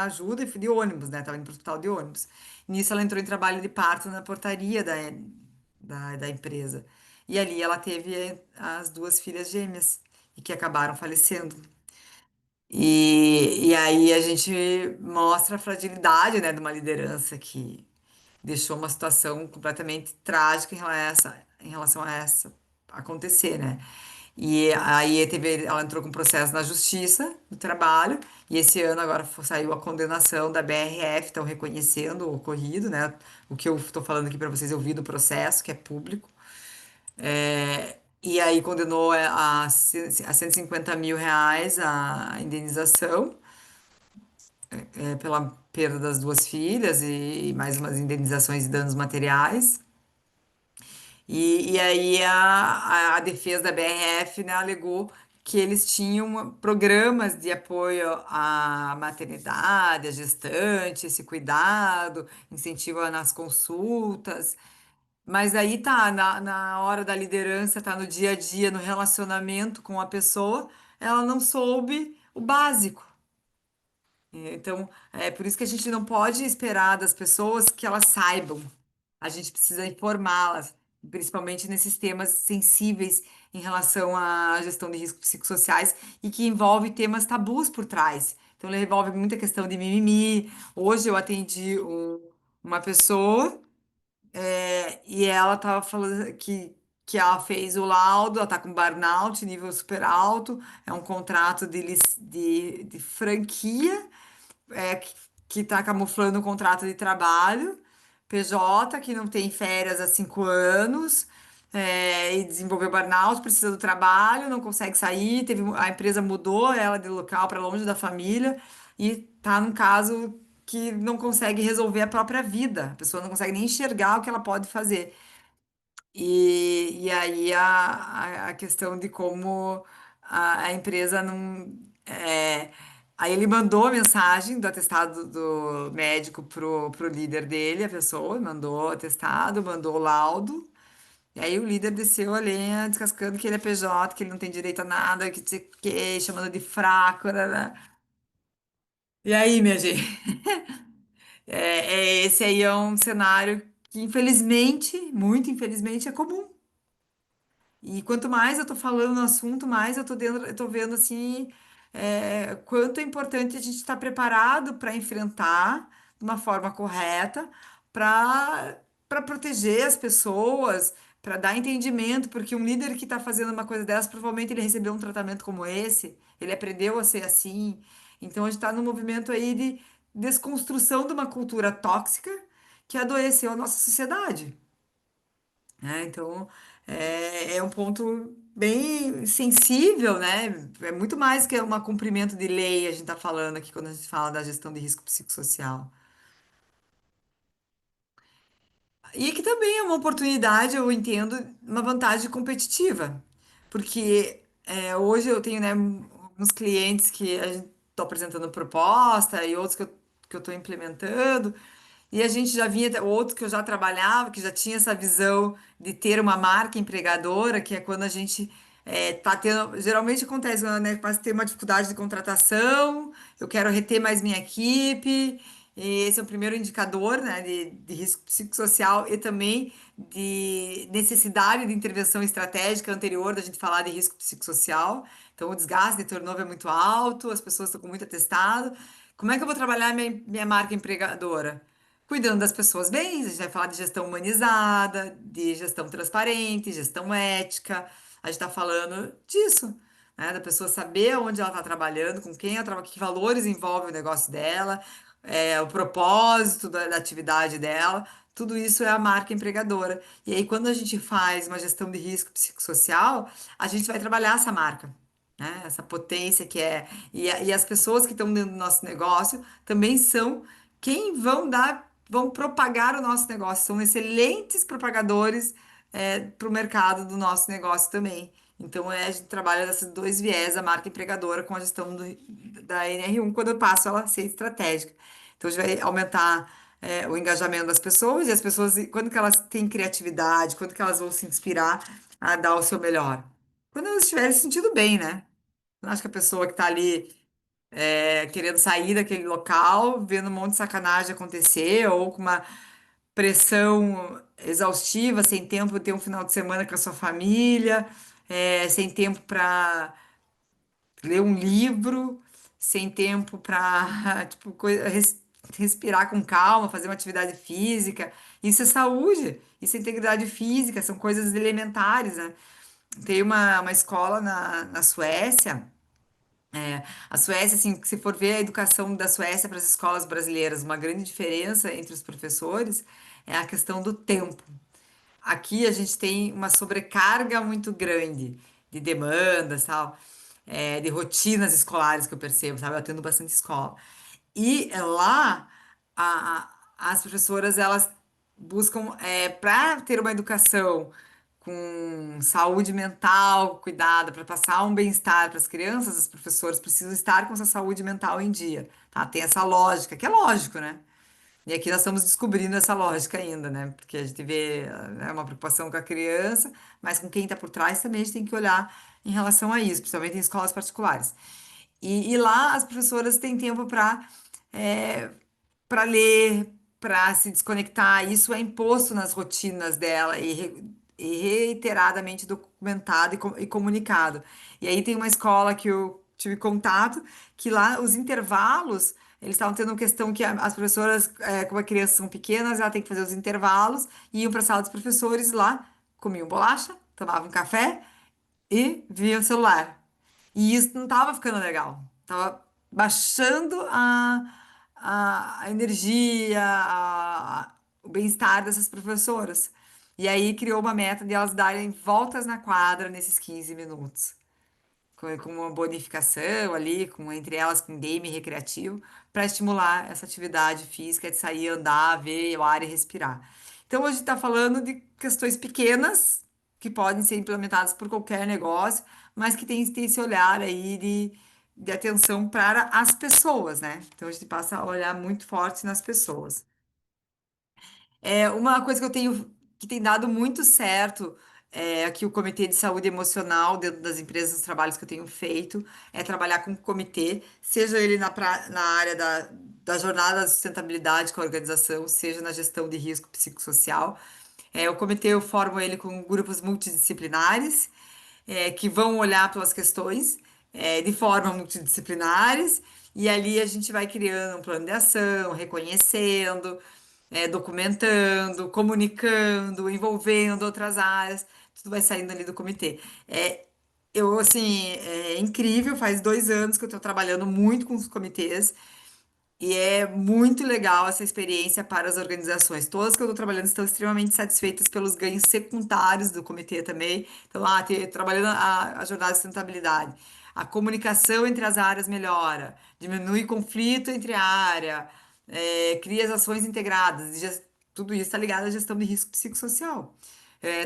ajuda e foi de ônibus, né? Tava indo para o hospital de ônibus. Nisso, ela entrou em trabalho de parto na portaria da empresa. E ali ela teve as duas filhas gêmeas e que acabaram falecendo. E aí a gente mostra a fragilidade, né, de uma liderança que deixou uma situação completamente trágica em relação a essa acontecer, né? E aí ela entrou com processo na Justiça do Trabalho, e esse ano agora saiu a condenação da BRF, estão reconhecendo o ocorrido, né? O que eu estou falando aqui para vocês, eu vi do processo, que é público. E aí condenou a 150 mil reais a indenização, pela perda das duas filhas e mais umas indenizações e danos materiais. E aí a defesa da BRF, né, alegou que eles tinham programas de apoio à maternidade, à gestante, esse cuidado, incentivo nas consultas. Mas aí tá, na hora da liderança, tá no dia a dia, no relacionamento com a pessoa, ela não soube o básico. Então, é por isso que a gente não pode esperar das pessoas que elas saibam. A gente precisa informá-las, principalmente nesses temas sensíveis em relação à gestão de riscos psicossociais e que envolve temas tabus por trás. Então, ele envolve muita questão de mimimi. Hoje eu atendi uma pessoa e ela estava falando que ela fez o laudo, ela está com burnout, nível super alto, é um contrato de franquia que está camuflando o contrato de trabalho, PJ, que não tem férias há 5 anos, e desenvolveu burnout, precisa do trabalho, não consegue sair, a empresa mudou ela de local para longe da família e está num caso que não consegue resolver a própria vida. A pessoa não consegue nem enxergar o que ela pode fazer. E aí a questão de como a empresa não. Aí ele mandou a mensagem do atestado do médico pro líder dele, a pessoa, mandou o atestado, mandou o laudo. E aí o líder desceu a lenha, descascando que ele é PJ, que ele não tem direito a nada, que, sei o quê, chamando de fraco. Né? E aí, minha gente? Esse aí é um cenário que, infelizmente, muito infelizmente, é comum. E quanto mais eu tô falando no assunto, mais eu tô vendo assim, quanto é importante a gente estar preparado para enfrentar de uma forma correta, para proteger as pessoas, para dar entendimento, porque um líder que está fazendo uma coisa dessa, provavelmente ele recebeu um tratamento como esse, ele aprendeu a ser assim. Então a gente está num movimento aí de desconstrução de uma cultura tóxica que adoeceu a nossa sociedade, né? Então, é um ponto. bem sensível, né? É muito mais que um cumprimento de lei, a gente está falando aqui quando a gente fala da gestão de risco psicossocial. E que também é uma oportunidade, eu entendo, uma vantagem competitiva. Porque hoje eu tenho, né, uns clientes que a gente estou apresentando proposta e outros que eu estou implementando. E a gente já vinha, outros que eu já trabalhava, que já tinha essa visão de ter uma marca empregadora, que é quando a gente tá tendo. Geralmente acontece, né? Começa a ter uma dificuldade de contratação, eu quero reter mais minha equipe. E esse é o primeiro indicador, né, de risco psicossocial e também de necessidade de intervenção estratégica anterior da gente falar de risco psicossocial. Então, o desgaste de turnover é muito alto, as pessoas estão com muito atestado. Como é que eu vou trabalhar minha marca empregadora? Cuidando das pessoas bem, a gente vai falar de gestão humanizada, de gestão transparente, gestão ética. A gente está falando disso, né? Da pessoa saber onde ela está trabalhando, com quem ela trabalha, que valores envolve o negócio dela, o propósito da atividade dela. Tudo isso é a marca empregadora. E aí, quando a gente faz uma gestão de risco psicossocial, a gente vai trabalhar essa marca, né? Essa potência que é. E as pessoas que estão dentro do nosso negócio também são quem vão propagar o nosso negócio. São excelentes propagadores para o mercado do nosso negócio também. Então, a gente trabalha desses dois viés, a marca empregadora com a gestão da NR1, quando eu passo ela a ser estratégica. Então, a gente vai aumentar o engajamento das pessoas e as pessoas, quando que elas têm criatividade, quando que elas vão se inspirar a dar o seu melhor? Quando elas estiverem se sentindo bem, né? Eu acho que a pessoa que está ali querendo sair daquele local, vendo um monte de sacanagem acontecer, ou com uma pressão exaustiva, sem tempo de ter um final de semana com a sua família, sem tempo para ler um livro, sem tempo para tipo, respirar com calma, fazer uma atividade física. Isso é saúde, isso é integridade física, são coisas elementares, né? Tem uma escola na Suécia. A Suécia, assim, se for ver a educação da Suécia para as escolas brasileiras, uma grande diferença entre os professores é a questão do tempo. Aqui a gente tem uma sobrecarga muito grande de demandas, tal, de rotinas escolares que eu percebo, sabe? Eu atendo bastante escola. E lá, as professoras, elas buscam, para ter uma educação com saúde mental cuidada, para passar um bem-estar para as crianças, os professores precisam estar com essa saúde mental em dia, tá? Tem essa lógica, que é lógico, né? E aqui nós estamos descobrindo essa lógica ainda, né? Porque a gente vê uma preocupação com a criança, mas com quem está por trás também a gente tem que olhar em relação a isso, principalmente em escolas particulares. E lá as professoras têm tempo para ler, para se desconectar. Isso é imposto nas rotinas dela e reiteradamente documentado e comunicado. E aí tem uma escola que eu tive contato, que lá os intervalos, eles estavam tendo uma questão que as professoras, como as crianças são pequenas, ela tem que fazer os intervalos, e iam para a sala dos professores lá, comiam bolacha, tomavam café e viam o celular. E isso não tava ficando legal. Tava baixando a energia, o bem-estar dessas professoras. E aí criou uma meta de elas darem voltas na quadra nesses 15 minutos com uma bonificação ali, entre elas com game recreativo, para estimular essa atividade física de sair, andar, ver o ar e respirar. Então, a gente está falando de questões pequenas que podem ser implementadas por qualquer negócio, mas que tem que ter esse olhar aí de atenção para as pessoas, né? Então, a gente passa a olhar muito forte nas pessoas. Uma coisa que eu tenho que tem dado muito certo aqui o Comitê de Saúde Emocional dentro das empresas, dos trabalhos que eu tenho feito, é trabalhar com o comitê, seja ele na área da jornada da sustentabilidade com a organização, seja na gestão de risco psicossocial. O comitê eu formo ele com grupos multidisciplinares que vão olhar pelas questões de forma multidisciplinares, e ali a gente vai criando um plano de ação, reconhecendo, documentando, comunicando, envolvendo outras áreas, tudo vai saindo ali do comitê. Assim, é incrível, faz 2 anos que eu estou trabalhando muito com os comitês, E é muito legal essa experiência para as organizações. Todas que eu estou trabalhando estão extremamente satisfeitas pelos ganhos secundários do comitê também. Então, trabalhando a jornada de sustentabilidade. A comunicação entre as áreas melhora, diminui conflito entre a área, cria as ações integradas. Tudo isso está ligado à gestão de risco psicossocial.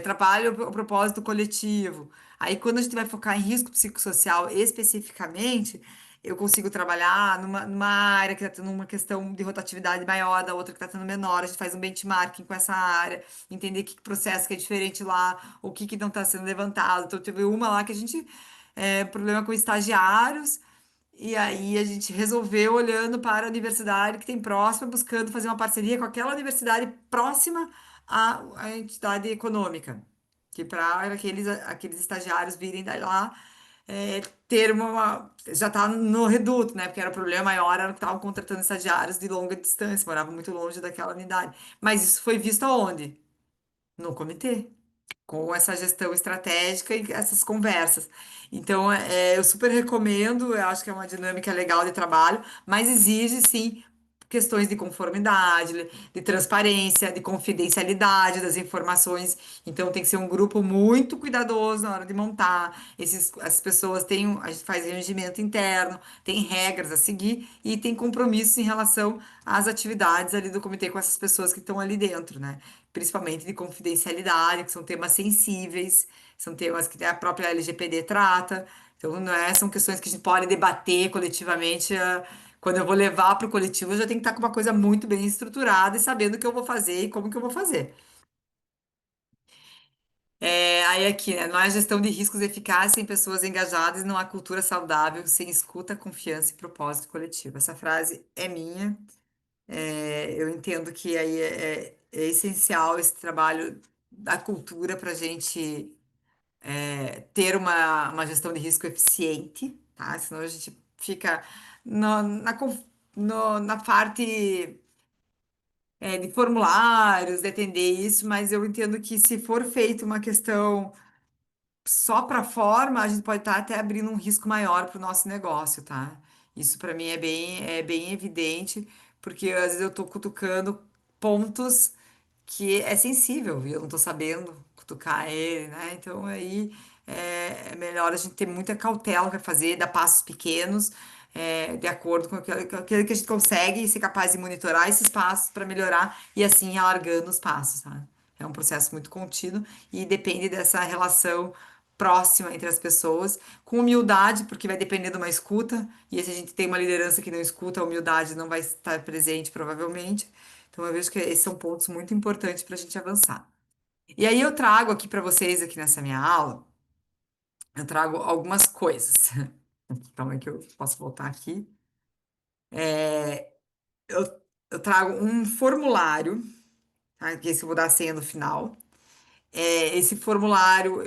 Trabalho o propósito coletivo. Aí, quando a gente vai focar em risco psicossocial especificamente, eu consigo trabalhar numa área que está tendo uma questão de rotatividade maior, da outra que está tendo menor. A gente faz um benchmarking com essa área, entender que processo que é diferente lá, o que não está sendo levantado. Então, teve uma lá que a gente, problema com estagiários. E aí a gente resolveu olhando para a universidade que tem próxima, buscando fazer uma parceria com aquela universidade próxima à entidade econômica, que para aqueles estagiários virem daí lá ter já tá no reduto, né? Porque era o problema maior, era que estavam contratando estagiários de longa distância, moravam muito longe daquela unidade. Mas isso foi visto aonde? No comitê, com essa gestão estratégica e essas conversas. Então, eu super recomendo, eu acho que é uma dinâmica legal de trabalho, mas exige, sim, questões de conformidade, de transparência, de confidencialidade das informações. Então, tem que ser um grupo muito cuidadoso na hora de montar. As pessoas têm, a gente faz regimento interno, tem regras a seguir e tem compromissos em relação às atividades ali do comitê com essas pessoas que estão ali dentro, né? Principalmente de confidencialidade, que são temas sensíveis, são temas que a própria LGPD trata. Então, não é, são questões que a gente pode debater coletivamente. Quando eu vou levar para o coletivo, eu já tenho que estar com uma coisa muito bem estruturada e sabendo o que eu vou fazer e como que eu vou fazer. Aí aqui, né? Não há gestão de riscos eficaz sem pessoas engajadas e não há cultura saudável sem escuta, confiança e propósito coletivo. Essa frase é minha. Eu entendo que aí é essencial esse trabalho da cultura para a gente ter uma gestão de risco eficiente, tá? Senão a gente fica na parte de formulários, de atender isso, mas eu entendo que se for feita uma questão só para forma, a gente pode estar até abrindo um risco maior para o nosso negócio, tá? Isso para mim é bem evidente, porque às vezes eu estou cutucando pontos que é sensível e eu não tô sabendo cutucar ele, né? Então aí é melhor a gente ter muita cautela para fazer, dar passos pequenos, de acordo com aquilo que a gente consegue ser capaz de monitorar esses passos para melhorar e assim ir alargando os passos, tá? É um processo muito contínuo e depende dessa relação próxima entre as pessoas, com humildade, porque vai depender de uma escuta, e se a gente tem uma liderança que não escuta, a humildade não vai estar presente, provavelmente. Então, eu vejo que esses são pontos muito importantes para a gente avançar. E aí, eu trago aqui para vocês, aqui nessa minha aula, eu trago algumas coisas. Então, é que eu posso voltar aqui. Eu, eu trago um formulário, tá? Que esse eu vou dar a senha no final. Esse formulário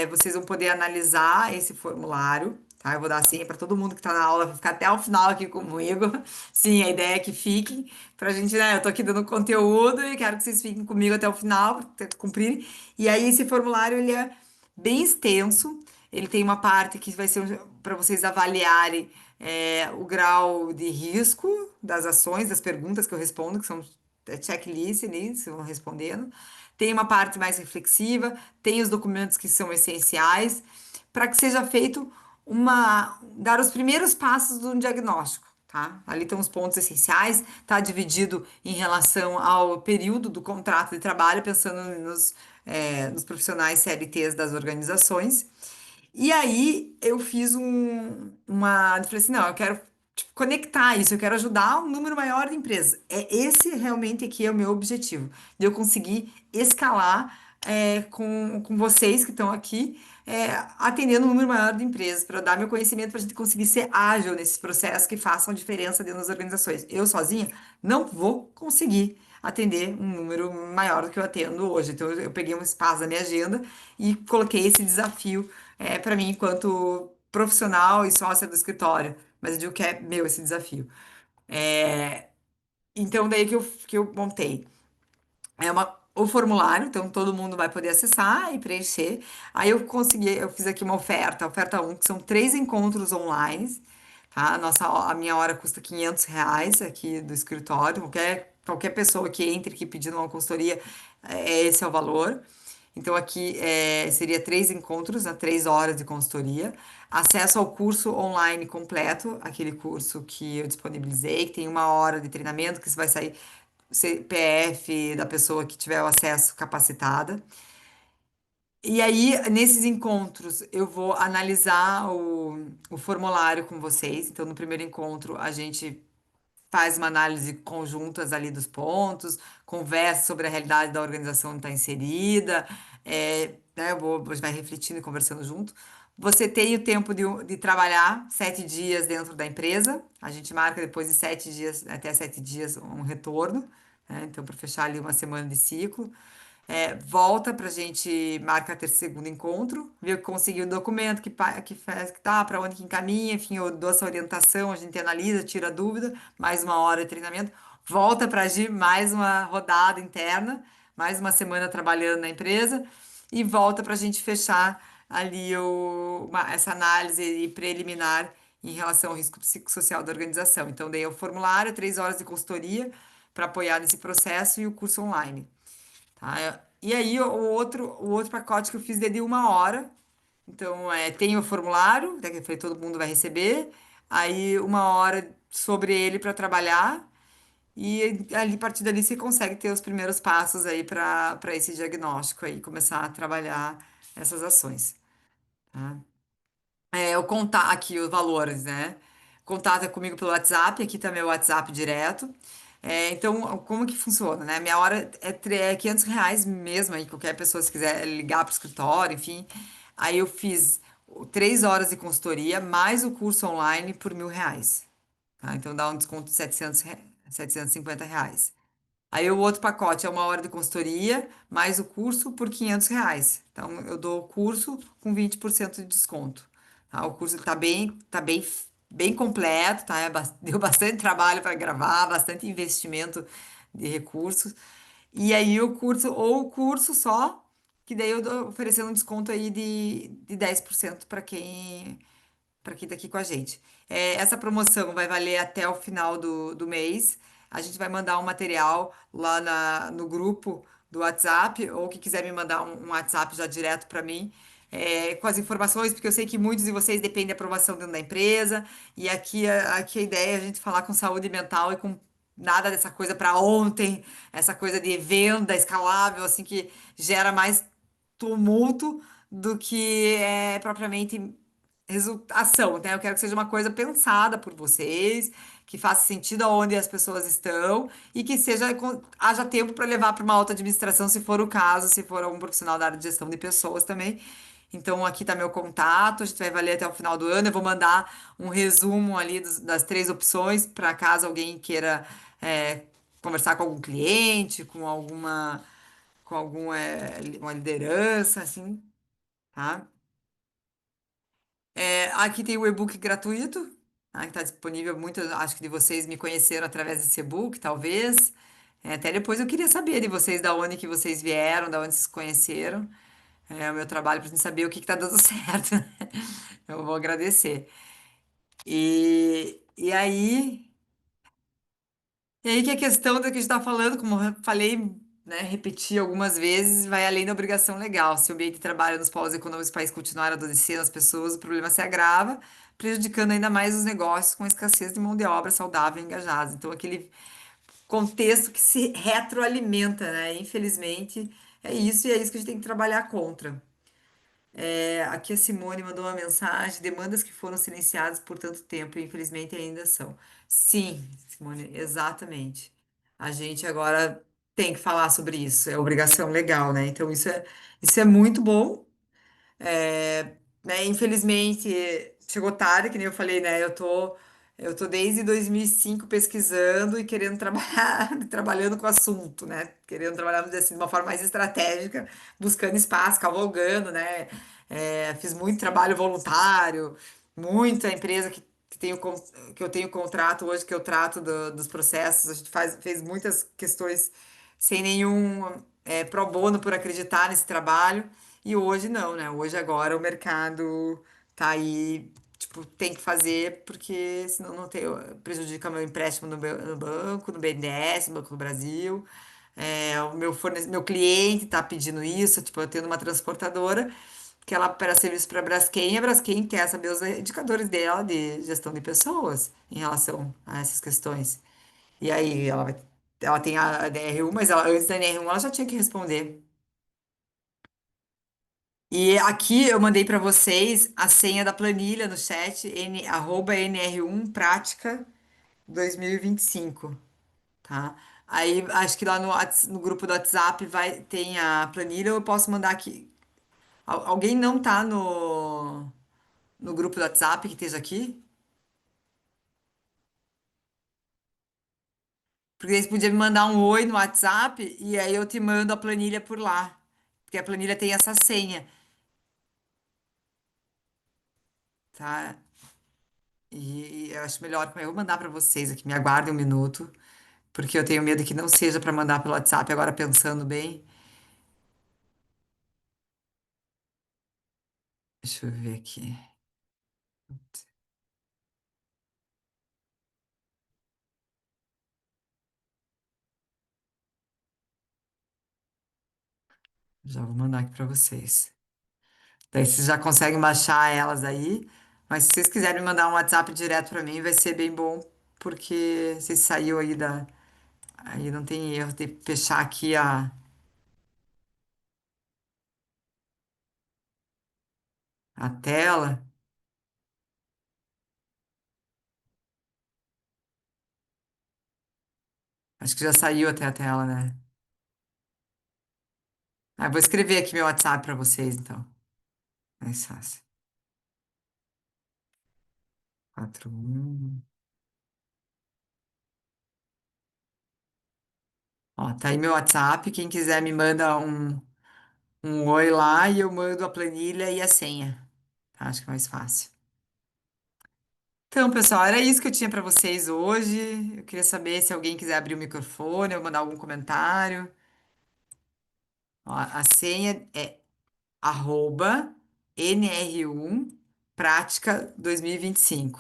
vocês vão poder analisar esse formulário, tá? Eu vou dar assim para todo mundo que está na aula, vai ficar até o final aqui comigo. Sim, a ideia é que fiquem para a gente, né? Eu tô aqui dando conteúdo e quero que vocês fiquem comigo até o final, para cumprirem. E aí esse formulário ele é bem extenso. Ele tem uma parte que vai ser para vocês avaliarem o grau de risco das ações, das perguntas que eu respondo, que são checklist ali, vocês vão respondendo. Tem uma parte mais reflexiva, tem os documentos que são essenciais, para que seja feito dar os primeiros passos do diagnóstico, tá? Ali estão os pontos essenciais, tá dividido em relação ao período do contrato de trabalho, pensando nos profissionais CLTs das organizações. E aí eu fiz eu falei assim, não, eu quero tipo, conectar isso, eu quero ajudar um número maior de empresas. Esse realmente aqui é o meu objetivo, de eu conseguir escalar com vocês que estão aqui, atendendo um número maior de empresas, para dar meu conhecimento para a gente conseguir ser ágil nesses processos que façam diferença dentro das organizações. Eu sozinha não vou conseguir atender um número maior do que eu atendo hoje. Então, eu peguei um espaço da minha agenda e coloquei esse desafio para mim, enquanto profissional e sócia do escritório. Mas eu digo que é meu esse desafio. Então, daí que eu montei. O formulário, então todo mundo vai poder acessar e preencher. Aí eu fiz aqui uma oferta, a oferta um que são 3 encontros online, tá? A minha hora custa R$ 500 aqui do escritório. Qualquer pessoa que entre aqui pedindo uma consultoria, esse é o valor. Então, aqui seria 3 encontros, né? 3 horas de consultoria. Acesso ao curso online completo, aquele curso que eu disponibilizei, que tem 1 hora de treinamento, que você vai sair CPF da pessoa que tiver o acesso capacitada. E aí, nesses encontros, eu vou analisar o formulário com vocês. Então, no primeiro encontro, a gente faz uma análise conjuntas ali dos pontos, conversa sobre a realidade da organização onde está inserida, né, a gente vai refletindo e conversando junto. Você tem o tempo de trabalhar 7 dias dentro da empresa. A gente marca depois de 7 dias, até 7 dias, um retorno, né? Então, para fechar ali uma semana de ciclo. Volta pra gente, marca ter segundo encontro, vê que conseguiu o documento, que faz, que tá, para onde que encaminha, enfim, eu dou essa orientação, a gente analisa, tira a dúvida, mais 1 hora de treinamento, volta para agir mais uma rodada interna, mais uma semana trabalhando na empresa, e volta para a gente fechar ali essa análise preliminar em relação ao risco psicossocial da organização. Então, daí é o formulário, 3 horas de consultoria para apoiar nesse processo e o curso online. Tá? E aí, o outro pacote que eu fiz é de 1 hora. Então, tem o formulário, né, que eu falei, todo mundo vai receber. Aí, 1 hora sobre ele para trabalhar. E ali, a partir dali, você consegue ter os primeiros passos aí para esse diagnóstico aí, começar a trabalhar essas ações. Tá? Eu contar aqui os valores, né? Contato comigo pelo WhatsApp, aqui tá meu WhatsApp direto. Então, como que funciona, né? Minha hora é R$ 500 mesmo, aí qualquer pessoa se quiser ligar para o escritório, enfim. Aí eu fiz 3 horas de consultoria, mais o curso online por R$ 1.000, tá? Então dá um desconto de R$ 750. Aí o outro pacote é 1 hora de consultoria, mais o curso por R$ 500. Então eu dou o curso com 20% de desconto. Tá? O curso tá bem completo, tá? Deu bastante trabalho para gravar, bastante investimento de recursos. E aí ou o curso só, que daí eu dou oferecendo um desconto aí de 10% para quem tá aqui com a gente. Essa promoção vai valer até o final do mês. A gente vai mandar um material lá no grupo do WhatsApp, ou que quiser me mandar um WhatsApp já direto para mim, com as informações, porque eu sei que muitos de vocês dependem da aprovação dentro da empresa, e aqui a ideia é a gente falar com saúde mental e com nada dessa coisa para ontem, essa coisa de venda escalável, assim, que gera mais tumulto do que propriamente ação, né? Eu quero que seja uma coisa pensada por vocês, que faça sentido aonde as pessoas estão e que haja tempo para levar para uma alta administração, se for o caso, se for algum profissional da área de gestão de pessoas também. Então, aqui está meu contato, a gente vai valer até o final do ano. Eu vou mandar um resumo ali das 3 opções, para caso alguém queira conversar com algum cliente, com alguma liderança, assim, tá? Aqui tem o e-book gratuito, tá, que está disponível. Muitos, acho que de vocês me conheceram através desse e-book, talvez. Até depois eu queria saber de vocês, da onde que vocês vieram, da onde vocês conheceram. O meu trabalho para gente saber o que está dando certo, né? Eu vou agradecer. E aí. E aí que a questão da que a gente está falando, como eu falei, né, repeti algumas vezes, vai além da obrigação legal. Se o ambiente de trabalho nos polos econômicos do país continuar adoecendo as pessoas, o problema se agrava, prejudicando ainda mais os negócios com escassez de mão de obra saudável e engajada. Então, aquele contexto que se retroalimenta, né? Infelizmente, é isso, e é isso que a gente tem que trabalhar contra. Aqui a Simone mandou uma mensagem: demandas que foram silenciadas por tanto tempo, e infelizmente ainda são. Sim, Simone, exatamente. A gente agora tem que falar sobre isso, é obrigação legal, né? Então isso é muito bom. Né, infelizmente, chegou tarde, que nem eu falei, né? Eu tô desde 2005 pesquisando e querendo trabalhar, trabalhando com o assunto, né? Querendo trabalhar, vamos dizer assim, de uma forma mais estratégica, buscando espaço, cavalgando, né? Fiz muito trabalho voluntário, muita empresa que eu tenho contrato hoje, que eu trato dos processos, a gente fez muitas questões sem nenhum pro bono por acreditar nesse trabalho. E hoje não, né? Hoje agora o mercado tá aí tipo, tem que fazer, porque senão não tem, prejudica meu empréstimo no banco, no BNDES, no Banco do Brasil. O meu cliente está pedindo isso, tipo, eu tenho uma transportadora que ela presta serviço para a Braskem quer saber os indicadores dela de gestão de pessoas em relação a essas questões. E aí ela tem a DRU, mas antes da DRU ela já tinha que responder. E aqui eu mandei para vocês a senha da planilha no chat, @nr1 prática 2025, tá? Aí acho que lá no grupo do WhatsApp tem a planilha, eu posso mandar aqui. Alguém não tá no grupo do WhatsApp que esteja aqui? Porque eles podiam me mandar um oi no WhatsApp e aí eu te mando a planilha por lá. Porque a planilha tem essa senha, tá? E eu acho melhor, eu vou mandar para vocês aqui, me aguardem um minuto, porque eu tenho medo que não seja para mandar pelo WhatsApp, agora pensando bem. Deixa eu ver aqui. Já vou mandar aqui para vocês. Daí vocês já conseguem baixar elas aí, mas se vocês quiserem me mandar um WhatsApp direto para mim, vai ser bem bom, porque se saiu aí da. Aí não tem erro de fechar aqui a tela. Acho que já saiu até a tela, né? Ah, vou escrever aqui meu WhatsApp para vocês, então. Mais fácil. 41. Ó, tá aí meu WhatsApp. Quem quiser me manda um oi lá e eu mando a planilha e a senha. Tá? Acho que é mais fácil. Então, pessoal, era isso que eu tinha para vocês hoje. Eu queria saber se alguém quiser abrir o microfone ou mandar algum comentário. Ó, a senha é @nr1 prática 2025.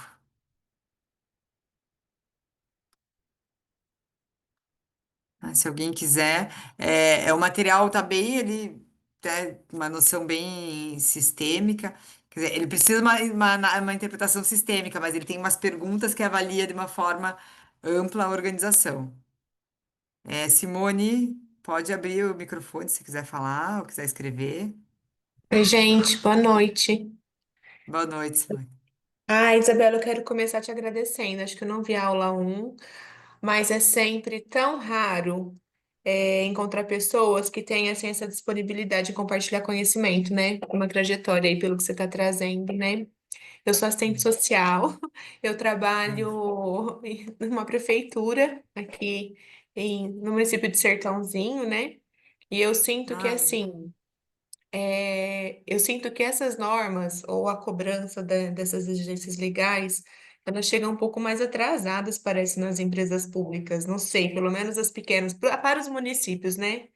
Ah, se alguém quiser, o material tá bem, ele tem uma noção bem sistêmica. Quer dizer, ele precisa uma interpretação sistêmica, mas ele tem umas perguntas que avalia de uma forma ampla a organização. Simone, pode abrir o microfone se quiser falar ou quiser escrever. Oi, gente, boa noite. Boa noite, Simone. Isabela, eu quero começar te agradecendo. Acho que eu não vi a aula um, mas é sempre tão raro encontrar pessoas que têm assim, essa disponibilidade de compartilhar conhecimento, né? Uma trajetória aí pelo que você está trazendo, né? Eu sou assistente social, eu trabalho numa prefeitura aqui no município de Sertãozinho, né? E eu sinto que Ah, legal. assim. Eu sinto que essas normas ou a cobrança dessas exigências legais, elas chegam um pouco mais atrasadas, parece, nas empresas públicas. Não sei, pelo menos as pequenas, para os municípios, né?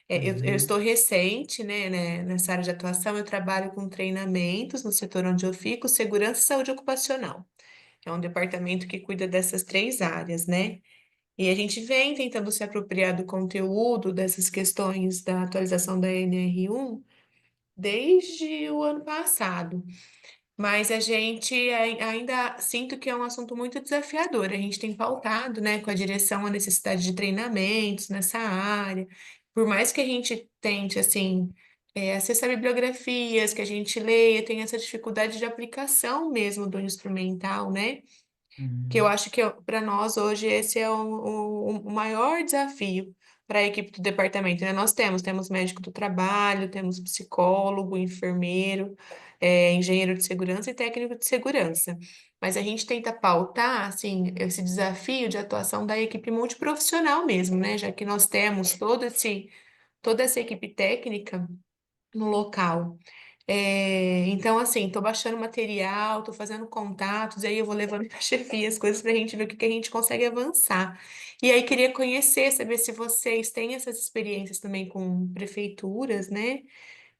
Eu Uhum, estou recente, né, nessa área de atuação, eu trabalho com treinamentos no setor onde eu fico, segurança e saúde ocupacional. É um departamento que cuida dessas três áreas, né? E a gente vem tentando se apropriar do conteúdo dessas questões da atualização da NR1 desde o ano passado, mas a gente ainda sinto que é um assunto muito desafiador. A gente tem pautado, né, com a direção a necessidade de treinamentos nessa área. Por mais que a gente tente, assim, acessar bibliografias, que a gente leia, tem essa dificuldade de aplicação mesmo do instrumental, né? Que eu uhum, acho que para nós hoje esse é o maior desafio para a equipe do departamento, né? Nós temos médico do trabalho, temos psicólogo, enfermeiro, engenheiro de segurança e técnico de segurança. Mas a gente tenta pautar, assim, esse desafio de atuação da equipe multiprofissional mesmo, né? Já que nós temos toda essa equipe técnica no local. Então, assim, tô baixando material, tô fazendo contatos, aí eu vou levando para a chefia as coisas para a gente ver o que que a gente consegue avançar. E aí queria conhecer, saber se vocês têm essas experiências também com prefeituras, né?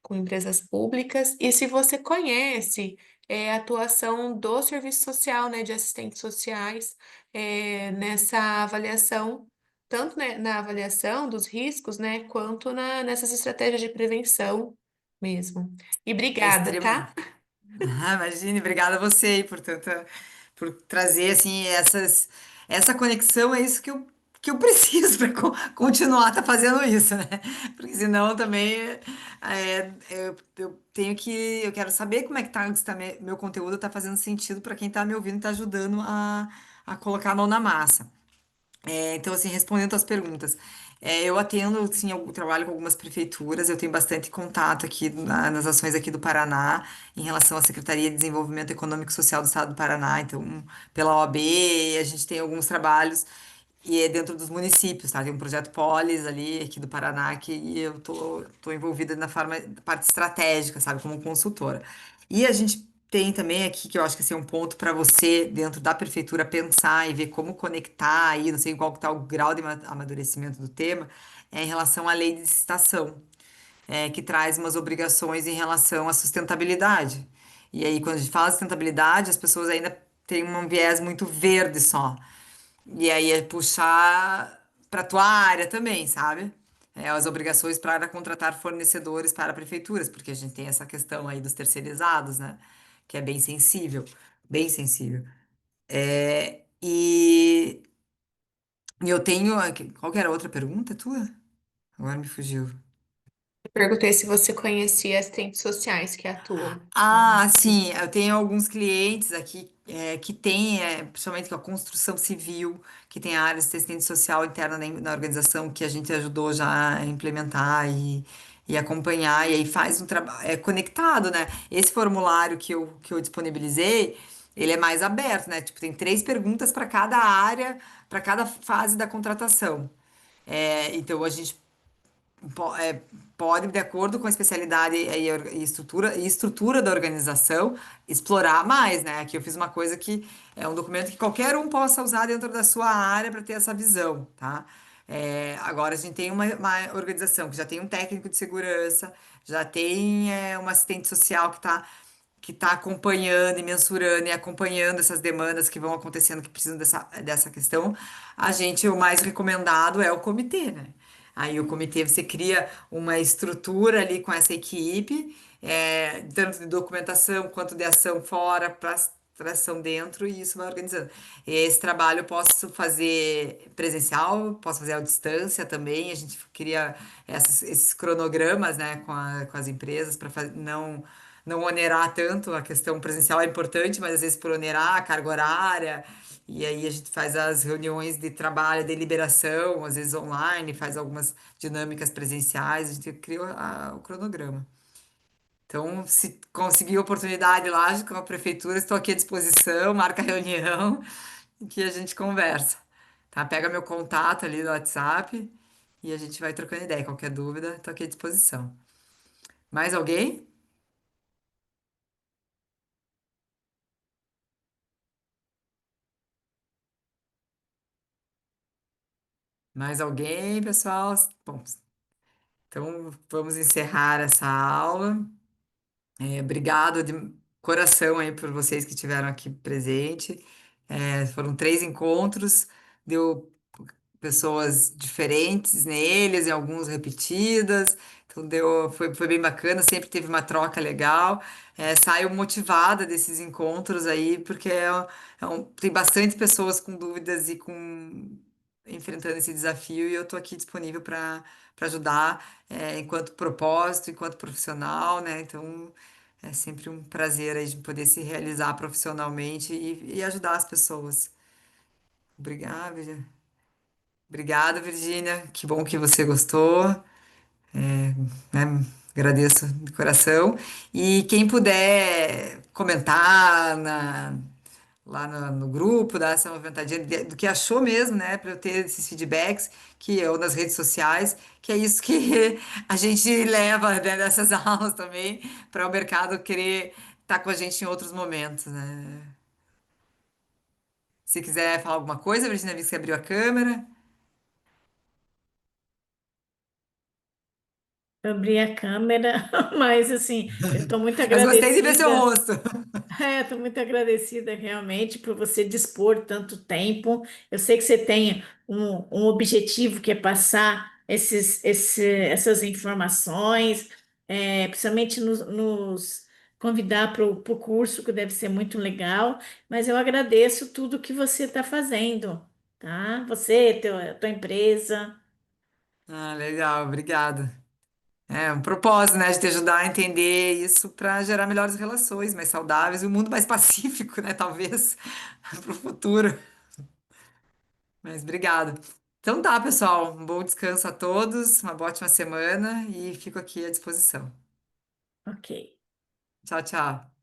Com empresas públicas, e se você conhece a atuação do serviço social, né, de assistentes sociais, nessa avaliação, tanto, né, na avaliação dos riscos, né, quanto nessas estratégias de prevenção mesmo. E É obrigada, extremo. tá? Ah, imagine, obrigada a você aí por tanta, por trazer assim essa conexão, é isso que eu preciso para continuar tá fazendo isso, né? Porque senão também eu tenho que eu quero saber como é que tá, se tá meu conteúdo tá fazendo sentido para quem tá me ouvindo, e tá ajudando a colocar a mão na massa. Então, assim, respondendo as perguntas, eu atendo, assim, eu trabalho com algumas prefeituras, eu tenho bastante contato aqui nas ações aqui do Paraná, em relação à Secretaria de Desenvolvimento Econômico e Social do Estado do Paraná, então, pela OAB, a gente tem alguns trabalhos, e é dentro dos municípios, tá? Tem um projeto Polis ali, aqui do Paraná, que eu tô envolvida na parte estratégica, sabe, como consultora. E a gente tem também aqui, que eu acho que esse é um ponto para você, dentro da prefeitura, pensar e ver como conectar aí, não sei qual que está o grau de amadurecimento do tema, é em relação à lei de licitação, que traz umas obrigações em relação à sustentabilidade. E aí, quando a gente fala sustentabilidade, as pessoas ainda têm um viés muito verde só. E aí é puxar para tua área também, sabe? As obrigações para contratar fornecedores para prefeituras, porque a gente tem essa questão aí dos terceirizados, né? Que é bem sensível, bem sensível. E eu tenho. Qual que era a outra pergunta tua? Agora me fugiu. Eu perguntei se você conhecia assistentes sociais que atuam, né, Ah, nesse sim, sentido. eu tenho alguns clientes aqui que têm, principalmente com a construção civil, que tem a área de assistente social interna na organização que a gente ajudou já a implementar e acompanhar, e aí faz um trabalho, é conectado, né? Esse formulário que eu disponibilizei, ele é mais aberto, né? Tipo, tem 3 perguntas para cada área, para cada fase da contratação. Então, a gente pode, de acordo com a especialidade e estrutura da organização, explorar mais, né? Aqui eu fiz uma coisa que é um documento que qualquer um possa usar dentro da sua área para ter essa visão, tá? Agora a gente tem uma organização que já tem um técnico de segurança, já tem uma assistente social que está acompanhando e mensurando e acompanhando essas demandas que vão acontecendo, que precisam dessa questão. A gente, o mais recomendado é o comitê, né? Aí o comitê, você cria uma estrutura ali com essa equipe, tanto de documentação quanto de ação fora, para ação dentro, e isso vai organizando. Esse trabalho eu posso fazer presencial, posso fazer à distância também. A gente cria esses cronogramas, né, com as empresas para não onerar tanto. A questão presencial é importante, mas às vezes por onerar a carga horária. E aí a gente faz as reuniões de trabalho, deliberação, às vezes online, faz algumas dinâmicas presenciais, a gente cria o cronograma. Então, se conseguir oportunidade lá com a prefeitura, estou aqui à disposição, marca a reunião que a gente conversa. Tá? Pega meu contato ali no WhatsApp e a gente vai trocando ideia. Qualquer dúvida, estou aqui à disposição. Mais alguém? Mais alguém, pessoal? Bom, então vamos encerrar essa aula. Obrigado de coração aí por vocês que estiveram aqui presente. Foram 3 encontros, deu pessoas diferentes neles e alguns repetidas. Então foi bem bacana, sempre teve uma troca legal. Saio motivada desses encontros aí, porque tem bastante pessoas com dúvidas e com enfrentando esse desafio, e eu estou aqui disponível para ajudar, enquanto propósito, enquanto profissional, né? Então é sempre um prazer aí de poder se realizar profissionalmente e ajudar as pessoas. Obrigada, obrigada, Virgínia. Que bom que você gostou, né? Agradeço de coração. E quem puder comentar lá no grupo, dar essa movimentadinha do que achou mesmo, né? Para eu ter esses feedbacks, que eu nas redes sociais, que é isso que a gente leva, né, dessas aulas também, para o mercado querer estar com a gente em outros momentos, né? Se quiser falar alguma coisa, Virginia, vi que você abriu a câmera. abrir a câmera, mas assim, eu estou muito Mas gostei de ver seu agradecida. rosto. Estou muito agradecida realmente por você dispor tanto tempo. Eu sei que você tem um objetivo que é passar essas informações, principalmente nos convidar para o curso, que deve ser muito legal, mas eu agradeço tudo que você está fazendo, tá? Você, tua empresa. Ah, legal, obrigada. É um propósito, né, de te ajudar a entender isso para gerar melhores relações, mais saudáveis e um mundo mais pacífico, né, talvez, para o futuro. Mas obrigada. Então tá, pessoal, um bom descanso a todos, uma ótima semana e fico aqui à disposição. Ok. Tchau, tchau.